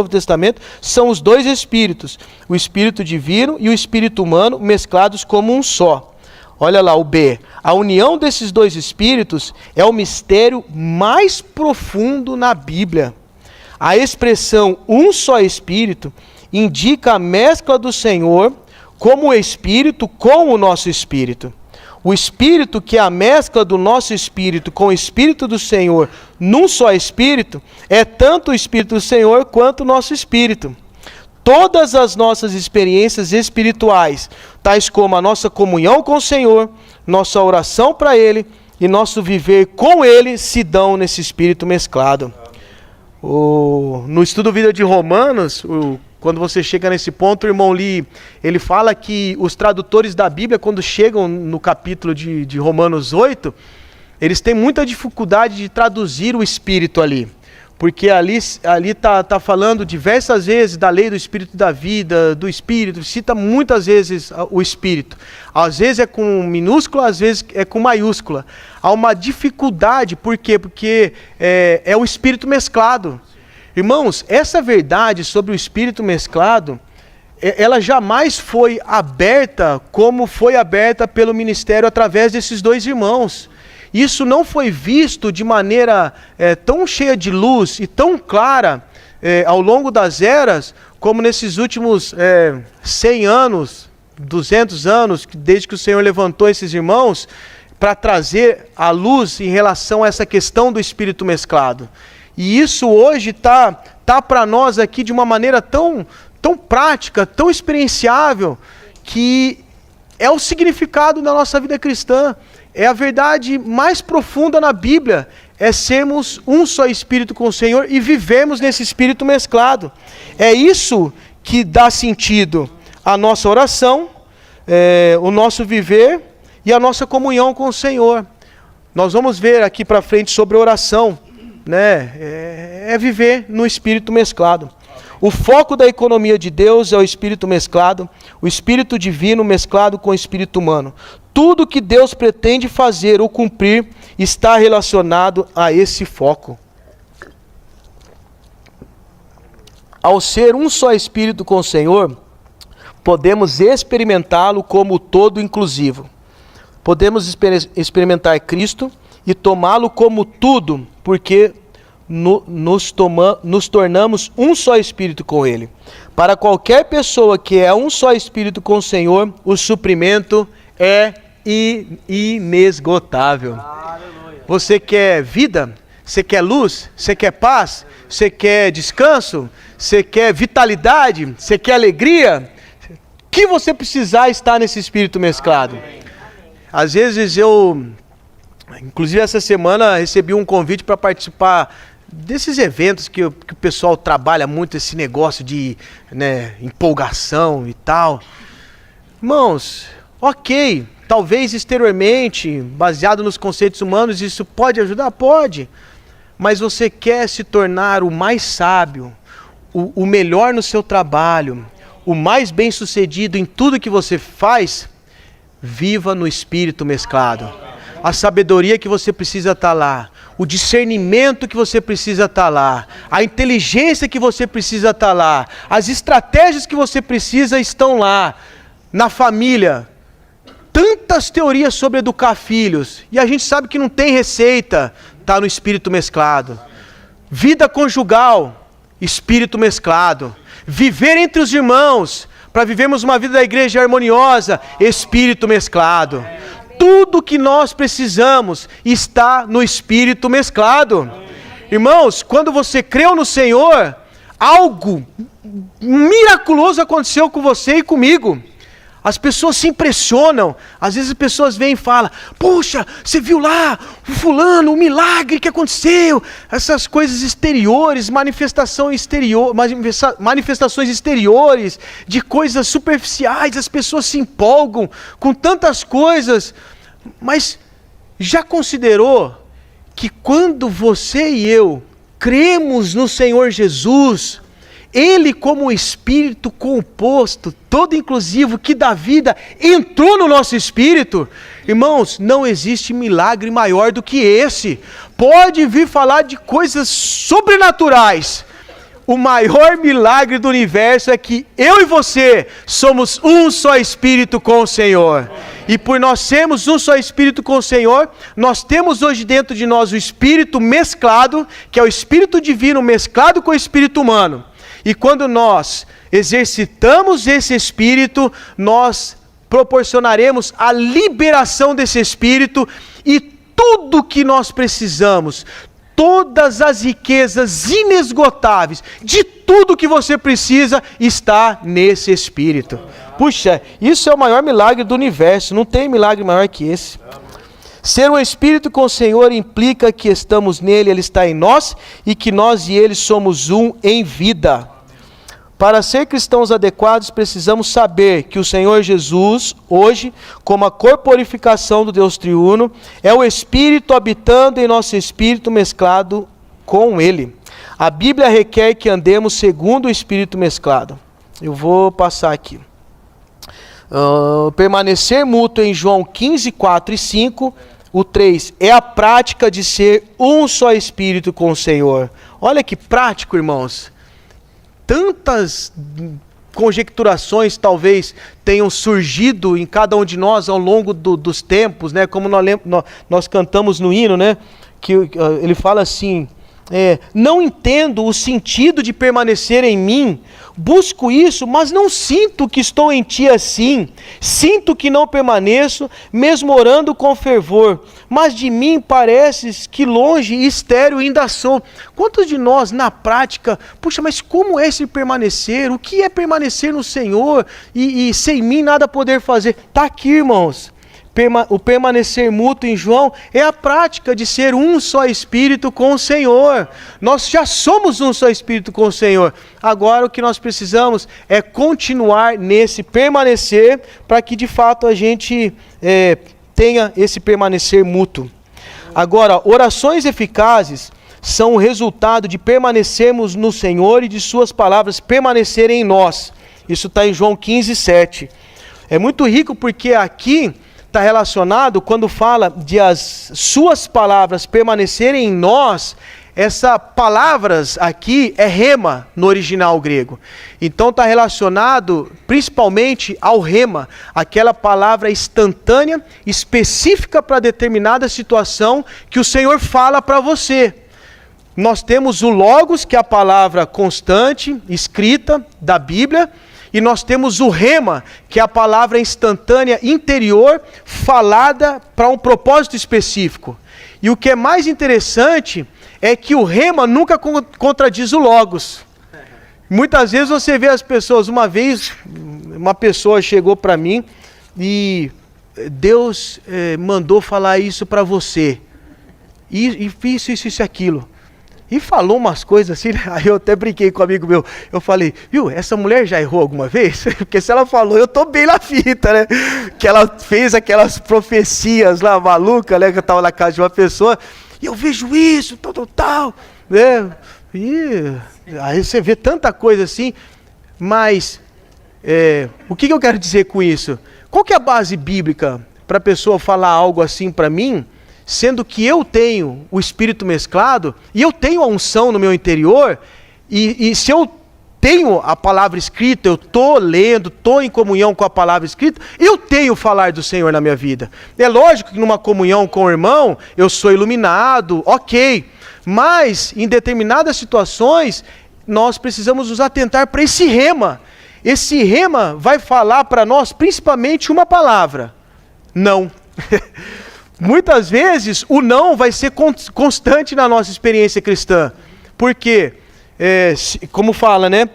Testamento são os dois Espíritos, o Espírito divino e o Espírito humano mesclados como um só. Olha lá o B. A união desses dois Espíritos é o mistério mais profundo na Bíblia. A expressão um só Espírito indica a mescla do Senhor como o Espírito com o nosso Espírito. O Espírito, que é a mescla do nosso Espírito com o Espírito do Senhor num só Espírito, é tanto o Espírito do Senhor quanto o nosso Espírito. Todas as nossas experiências espirituais, tais como a nossa comunhão com o Senhor, nossa oração para Ele e nosso viver com Ele, se dão nesse Espírito mesclado. No estudo Vida de Romanos, quando você chega nesse ponto, o irmão Lee, ele fala que os tradutores da Bíblia, quando chegam no capítulo de Romanos 8, eles têm muita dificuldade de traduzir o Espírito ali. Porque ali tá falando diversas vezes da lei do Espírito da vida, do Espírito, cita muitas vezes o Espírito. Às vezes é com minúscula, às vezes é com maiúscula. Há uma dificuldade, por quê? Porque é o Espírito mesclado. Irmãos, essa verdade sobre o Espírito mesclado, ela jamais foi aberta como foi aberta pelo ministério através desses dois irmãos. Isso não foi visto de maneira tão cheia de luz e tão clara ao longo das eras, como nesses últimos 100 anos, 200 anos, desde que o Senhor levantou esses irmãos, para trazer a luz em relação a essa questão do Espírito mesclado. E isso hoje tá para nós aqui de uma maneira tão prática, tão experienciável, que é o significado da nossa vida cristã. É a verdade mais profunda na Bíblia, é sermos um só Espírito com o Senhor e vivermos nesse Espírito mesclado. É isso que dá sentido à nossa oração, o nosso viver e a nossa comunhão com o Senhor. Nós vamos ver aqui para frente sobre oração, né? É viver no Espírito mesclado. O foco da economia de Deus é o Espírito mesclado, o Espírito divino mesclado com o Espírito humano. Tudo que Deus pretende fazer ou cumprir está relacionado a esse foco. Ao ser um só Espírito com o Senhor, podemos experimentá-lo como todo inclusivo. Podemos experimentar Cristo e tomá-lo como tudo, porque nos tornamos um só Espírito com Ele. Para qualquer pessoa que é um só Espírito com o Senhor, o suprimento é inesgotável. Aleluia. Você quer vida? Você quer luz? Você quer paz? Você quer descanso? Você quer vitalidade? Você quer alegria? O que você precisar estar nesse Espírito mesclado? Amém. Às vezes inclusive essa semana, recebi um convite para participar desses eventos que o pessoal trabalha muito esse negócio de, né, empolgação e tal. Irmãos, ok, talvez exteriormente, baseado nos conceitos humanos, isso pode ajudar? Pode. Mas você quer se tornar o mais sábio, o melhor no seu trabalho, o mais bem-sucedido em tudo que você faz, viva no espírito mesclado. A sabedoria que você precisa estar lá, o discernimento que você precisa estar lá, a inteligência que você precisa estar lá, as estratégias que você precisa estão lá. Na família, tantas teorias sobre educar filhos, e a gente sabe que não tem receita, está no espírito mesclado. Vida conjugal, espírito mesclado. Viver entre os irmãos, para vivermos uma vida da igreja harmoniosa, espírito mesclado. Tudo que nós precisamos está no espírito mesclado. Irmãos, quando você creu no Senhor, algo miraculoso aconteceu com você e comigo. As pessoas se impressionam. Às vezes as pessoas vêm e falam: poxa, você viu lá o fulano, o milagre que aconteceu. Essas coisas exteriores, manifestações exteriores de coisas superficiais. As pessoas se empolgam com tantas coisas. Mas já considerou que quando você e eu cremos no Senhor Jesus, Ele, como o Espírito composto, todo inclusivo, que dá vida, entrou no nosso espírito? Irmãos, não existe milagre maior do que esse. Pode vir falar de coisas sobrenaturais. O maior milagre do universo é que eu e você somos um só Espírito com o Senhor. E por nós sermos um só Espírito com o Senhor, nós temos hoje dentro de nós o Espírito mesclado, que é o Espírito divino mesclado com o Espírito humano. E quando nós exercitamos esse Espírito, nós proporcionaremos a liberação desse Espírito e tudo que nós precisamos, todas as riquezas inesgotáveis, de tudo que você precisa, está nesse Espírito. Puxa, isso é o maior milagre do universo, não tem milagre maior que esse. Ser um Espírito com o Senhor implica que estamos nele, Ele está em nós, e que nós e Ele somos um em vida. Para ser cristãos adequados, precisamos saber que o Senhor Jesus, hoje, como a corporificação do Deus triuno, é o Espírito habitando em nosso espírito mesclado com Ele. A Bíblia requer que andemos segundo o Espírito mesclado. Eu vou passar aqui. Permanecer mútuo em João 15, 4 e 5. O 3 é a prática de ser um só Espírito com o Senhor. Olha que prático, irmãos. Tantas conjecturações talvez tenham surgido em cada um de nós ao longo dos tempos, né? Como nós cantamos no hino, né? Que ele fala assim: não entendo o sentido de permanecer em mim, busco isso, mas não sinto que estou em ti assim, sinto que não permaneço, mesmo orando com fervor, mas de mim pareces que longe e estéril ainda sou. Quantos de nós na prática, puxa, mas como é esse permanecer? O que é permanecer no Senhor e sem mim nada poder fazer? Está aqui, irmãos. O permanecer mútuo em João é a prática de ser um só Espírito com o Senhor. Nós já somos um só Espírito com o Senhor. Agora o que nós precisamos é continuar nesse permanecer, para que de fato a gente tenha esse permanecer mútuo. Agora, orações eficazes são o resultado de permanecermos no Senhor e de suas palavras permanecerem em nós. Isso está em João 15, 7. É muito rico porque aqui está relacionado, quando fala de as suas palavras permanecerem em nós, essa palavras aqui é rema no original grego. Então está relacionado principalmente ao rema, aquela palavra instantânea, específica para determinada situação que o Senhor fala para você. Nós temos o logos, que é a palavra constante, escrita da Bíblia, e nós temos o rema, que é a palavra instantânea interior, falada para um propósito específico. E o que é mais interessante é que o rema nunca contradiz o logos. Muitas vezes você vê as pessoas, uma vez uma pessoa chegou para mim e Deus mandou falar isso para você. E isso e aquilo. E falou umas coisas assim, né? Aí eu até brinquei com um amigo meu. Eu falei, viu, essa mulher já errou alguma vez? Porque se ela falou, eu tô bem na fita, né? Que ela fez aquelas profecias lá, maluca, né? Que eu tava na casa de uma pessoa, e eu vejo isso, tal, né? E aí você vê tanta coisa assim, mas o que eu quero dizer com isso? Qual que é a base bíblica para a pessoa falar algo assim para mim, sendo que eu tenho o Espírito mesclado, e eu tenho a unção no meu interior, e se eu tenho a palavra escrita, eu estou lendo, estou em comunhão com a palavra escrita, eu tenho o falar do Senhor na minha vida. É lógico que numa comunhão com o irmão, eu sou iluminado, ok, mas em determinadas situações, nós precisamos nos atentar para esse rema. Esse rema vai falar para nós principalmente uma palavra: não. Muitas vezes o não vai ser constante na nossa experiência cristã. Porque, como fala, né?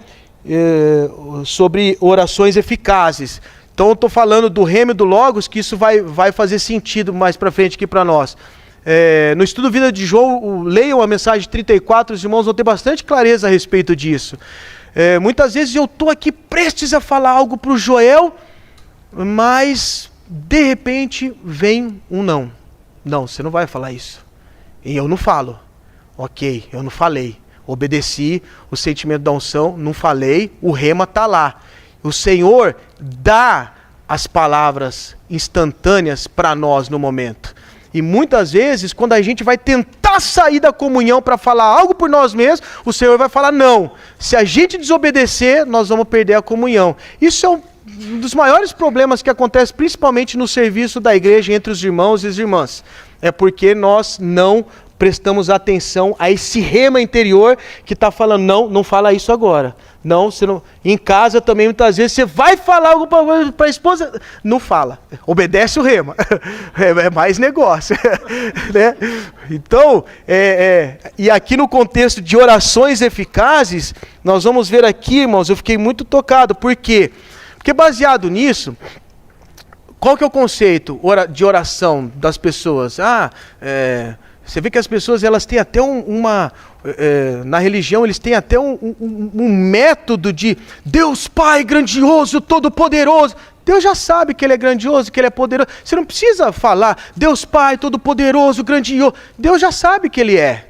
Sobre orações eficazes. Então eu estou falando do rema e do logos, que isso vai fazer sentido mais para frente aqui para nós. No estudo Vida de João, leiam a mensagem 34, os irmãos vão ter bastante clareza a respeito disso. Muitas vezes eu estou aqui prestes a falar algo para o Joel, mas de repente vem um não. Não, você não vai falar isso. E eu não falo. Ok, eu não falei. Obedeci o sentimento da unção, não falei, o rema está lá. O Senhor dá as palavras instantâneas para nós no momento. E muitas vezes, quando a gente vai tentar sair da comunhão para falar algo por nós mesmos, o Senhor vai falar não. Se a gente desobedecer, nós vamos perder a comunhão. Isso é um dos maiores problemas que acontece principalmente no serviço da igreja entre os irmãos e as irmãs. É porque nós não prestamos atenção a esse rema interior que está falando, não fala isso agora. Não, você não. Em casa também muitas vezes você vai falar algo para a esposa, não fala. Obedece o rema. É mais negócio. Né? Então, e aqui no contexto de orações eficazes, nós vamos ver aqui, irmãos, eu fiquei muito tocado. Por quê? Porque baseado nisso, qual que é o conceito de oração das pessoas? Você vê que as pessoas, elas têm até na religião, eles têm até um método de Deus Pai grandioso, todo-poderoso. Deus já sabe que Ele é grandioso, que Ele é poderoso. Você não precisa falar Deus Pai todo-poderoso, grandioso. Deus já sabe que Ele é.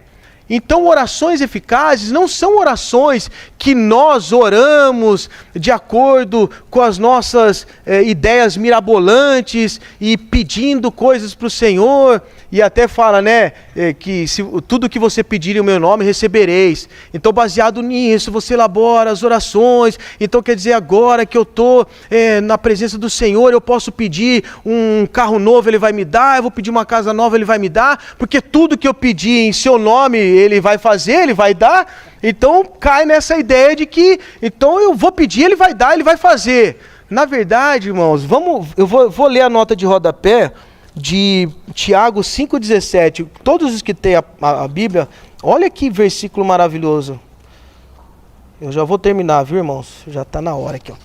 Então, orações eficazes não são orações que nós oramos de acordo com as nossas ideias mirabolantes e pedindo coisas para o Senhor. E até fala, né, que tudo que você pedir em meu nome recebereis. Então, baseado nisso, você elabora as orações. Então, quer dizer, agora que eu estou na presença do Senhor, eu posso pedir um carro novo, Ele vai me dar. Eu vou pedir uma casa nova, Ele vai me dar. Porque tudo que eu pedir em seu nome, Ele vai fazer, Ele vai dar. Então, cai nessa ideia de que, então eu vou pedir, Ele vai dar, Ele vai fazer. Na verdade, irmãos, eu vou ler a nota de rodapé de Tiago 5,17. Todos os que têm a Bíblia, olha que versículo maravilhoso. Eu já vou terminar, viu, irmãos? Já está na hora aqui, ó.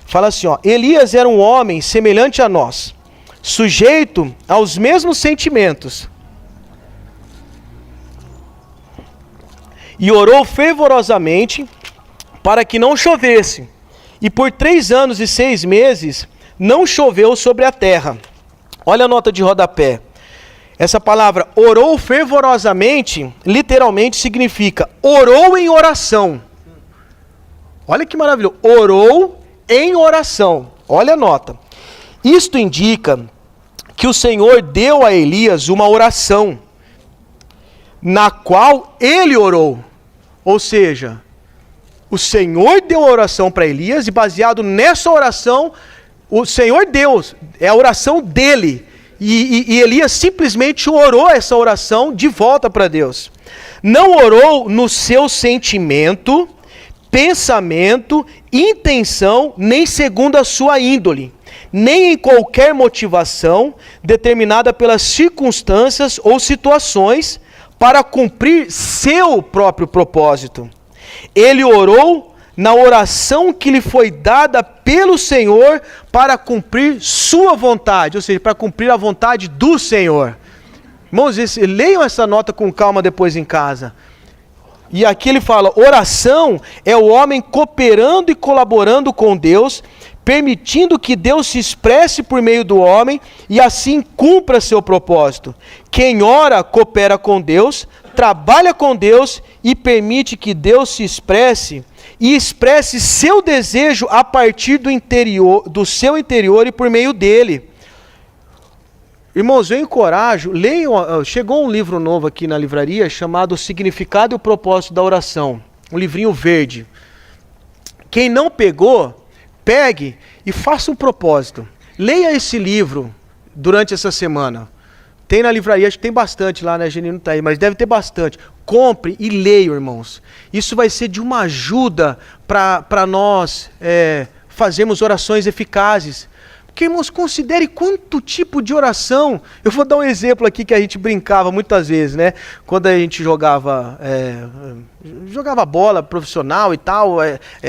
Fala assim, ó: Elias era um homem semelhante a nós, sujeito aos mesmos sentimentos, e orou fervorosamente para que não chovesse. E por 3 anos e 6 meses não choveu sobre a terra. Olha a nota de rodapé. Essa palavra orou fervorosamente, literalmente significa orou em oração. Olha que maravilhoso. Orou em oração. Olha a nota. Isto indica que o Senhor deu a Elias uma oração, na qual ele orou. Ou seja, o Senhor deu a oração para Elias e baseado nessa oração, o Senhor Deus, é a oração dele. E Elias simplesmente orou essa oração de volta para Deus. Não orou no seu sentimento, pensamento, intenção, nem segundo a sua índole, nem em qualquer motivação determinada pelas circunstâncias ou situações para cumprir seu próprio propósito. Ele orou na oração que lhe foi dada pelo Senhor para cumprir sua vontade, ou seja, para cumprir a vontade do Senhor. Irmãos, leiam essa nota com calma depois em casa. E aqui ele fala, oração é o homem cooperando e colaborando com Deus, permitindo que Deus se expresse por meio do homem e assim cumpra seu propósito. Quem ora, coopera com Deus, trabalha com Deus e permite que Deus se expresse e expresse seu desejo a partir do interior, do seu interior e por meio dele. Irmãos, eu encorajo, leiam, chegou um livro novo aqui na livraria chamado O Significado e o Propósito da Oração, um livrinho verde. Quem não pegou, pegue e faça um propósito. Leia esse livro durante essa semana. Tem na livraria, acho que tem bastante lá, né? Genino tá aí, mas deve ter bastante. Compre e leia, irmãos. Isso vai ser de uma ajuda para nós fazermos orações eficazes. Porque, irmãos, considere quanto tipo de oração. Eu vou dar um exemplo aqui que a gente brincava muitas vezes, né? Quando a gente jogava bola profissional e tal,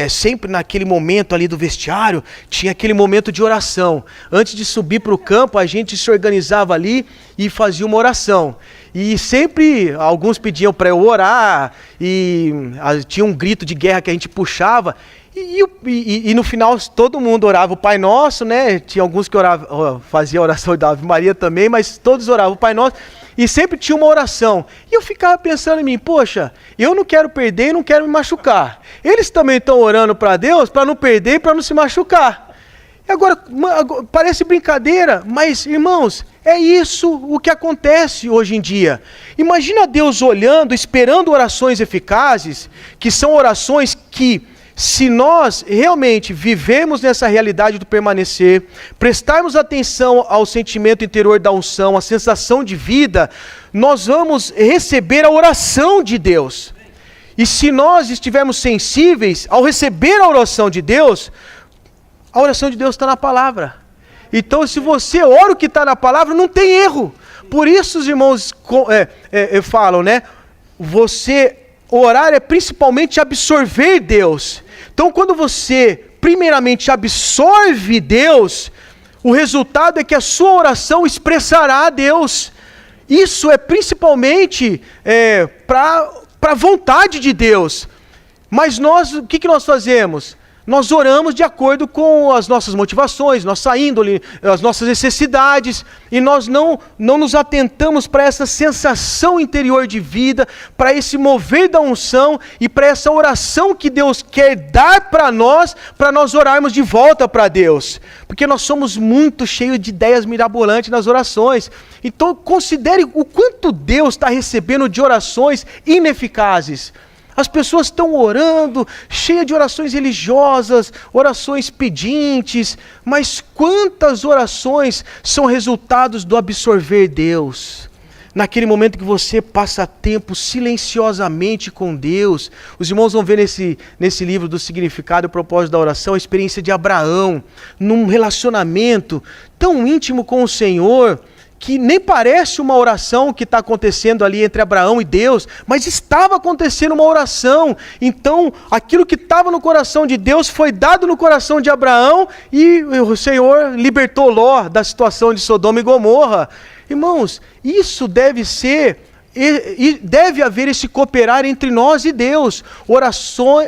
sempre naquele momento ali do vestiário, tinha aquele momento de oração. Antes de subir para o campo, a gente se organizava ali e fazia uma oração. E sempre alguns pediam para eu orar, e tinha um grito de guerra que a gente puxava. E no final todo mundo orava o Pai Nosso, né? Tinha alguns que oravam, fazia a oração da Ave Maria também, mas todos oravam o Pai Nosso. E sempre tinha uma oração. E eu ficava pensando em mim, poxa, eu não quero perder e não quero me machucar. Eles também estão orando para Deus para não perder e para não se machucar. E agora, parece brincadeira, mas irmãos, é isso o que acontece hoje em dia. Imagina Deus olhando, esperando orações eficazes, que são orações que, se nós realmente vivemos nessa realidade do permanecer, prestarmos atenção ao sentimento interior da unção, a sensação de vida, nós vamos receber a oração de Deus. E se nós estivermos sensíveis ao receber a oração de Deus está na palavra. Então, se você ora o que está na palavra, não tem erro. Por isso os irmãos falam, né? Você orar é principalmente absorver Deus. Então, quando você primeiramente absorve Deus, o resultado é que a sua oração expressará a Deus. Isso é principalmente para a vontade de Deus. Mas nós, o que nós fazemos? Nós oramos de acordo com as nossas motivações, nossa índole, as nossas necessidades, e nós não nos atentamos para essa sensação interior de vida, para esse mover da unção e para essa oração que Deus quer dar para nós orarmos de volta para Deus. Porque nós somos muito cheios de ideias mirabolantes nas orações. Então considere o quanto Deus está recebendo de orações ineficazes. As pessoas estão orando, cheias de orações religiosas, orações pedintes, mas quantas orações são resultados do absorver Deus? Naquele momento que você passa tempo silenciosamente com Deus. Os irmãos vão ver nesse livro do Significado e o Propósito da Oração a experiência de Abraão, num relacionamento tão íntimo com o Senhor, que nem parece uma oração que está acontecendo ali entre Abraão e Deus, mas estava acontecendo uma oração. Então, aquilo que estava no coração de Deus foi dado no coração de Abraão e o Senhor libertou Ló da situação de Sodoma e Gomorra. Irmãos, isso deve haver esse cooperar entre nós e Deus,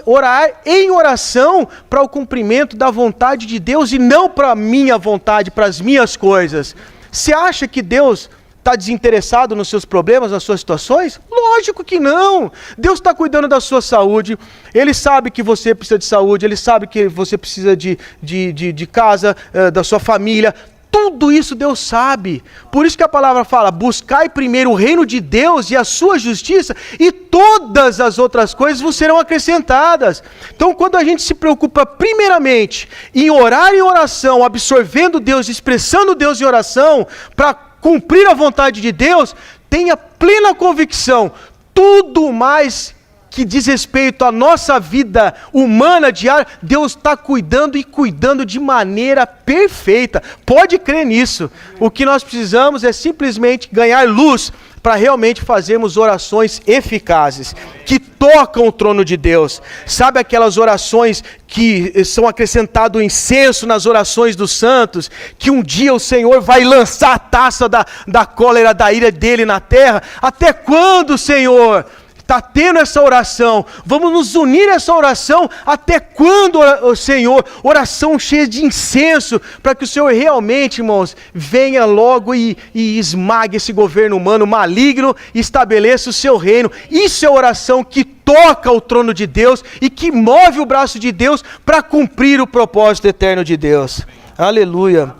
orar em oração para o cumprimento da vontade de Deus e não para a minha vontade, para as minhas coisas. Você acha que Deus está desinteressado nos seus problemas, nas suas situações? Lógico que não. Deus está cuidando da sua saúde. Ele sabe que você precisa de saúde. Ele sabe que você precisa de casa, da sua família. Tudo isso Deus sabe. Por isso que a palavra fala, buscai primeiro o reino de Deus e a sua justiça, e todas as outras coisas vos serão acrescentadas. Então, quando a gente se preocupa primeiramente em orar em oração, absorvendo Deus, expressando Deus em oração, para cumprir a vontade de Deus, tenha plena convicção, tudo mais que diz respeito à nossa vida humana diária, Deus está cuidando e cuidando de maneira perfeita. Pode crer nisso. O que nós precisamos é simplesmente ganhar luz para realmente fazermos orações eficazes, que tocam o trono de Deus. Sabe aquelas orações que são acrescentado incenso nas orações dos santos, que um dia o Senhor vai lançar a taça da cólera, da ira dele na terra? Até quando, Senhor? está tendo essa oração. Vamos nos unir a essa oração. Até quando, Senhor? Oração cheia de incenso, para que o Senhor realmente, irmãos, venha logo e esmague esse governo humano maligno e estabeleça o seu reino. Isso é oração que toca o trono de Deus e que move o braço de Deus para cumprir o propósito eterno de Deus. Aleluia.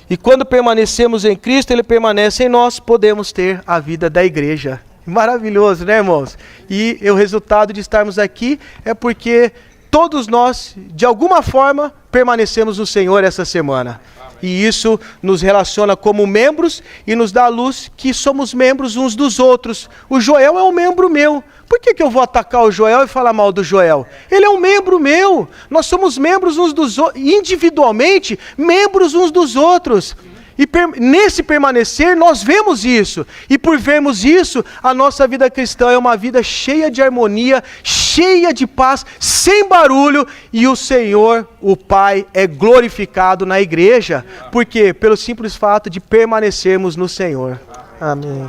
E quando permanecemos em Cristo, Ele permanece em nós, podemos ter a vida da igreja. Maravilhoso, né, irmãos? E o resultado de estarmos aqui é porque todos nós, de alguma forma, permanecemos no Senhor essa semana. E isso nos relaciona como membros e nos dá a luz que somos membros uns dos outros. O Joel é um membro meu. Por que eu vou atacar o Joel e falar mal do Joel? Ele é um membro meu. Nós somos membros uns dos outros, individualmente, membros uns dos outros. E nesse permanecer nós vemos isso. E por vermos isso, a nossa vida cristã é uma vida cheia de harmonia, cheia de paz, sem barulho. E o Senhor, o Pai, é glorificado na igreja. Por quê? Pelo simples fato de permanecermos no Senhor. Amém.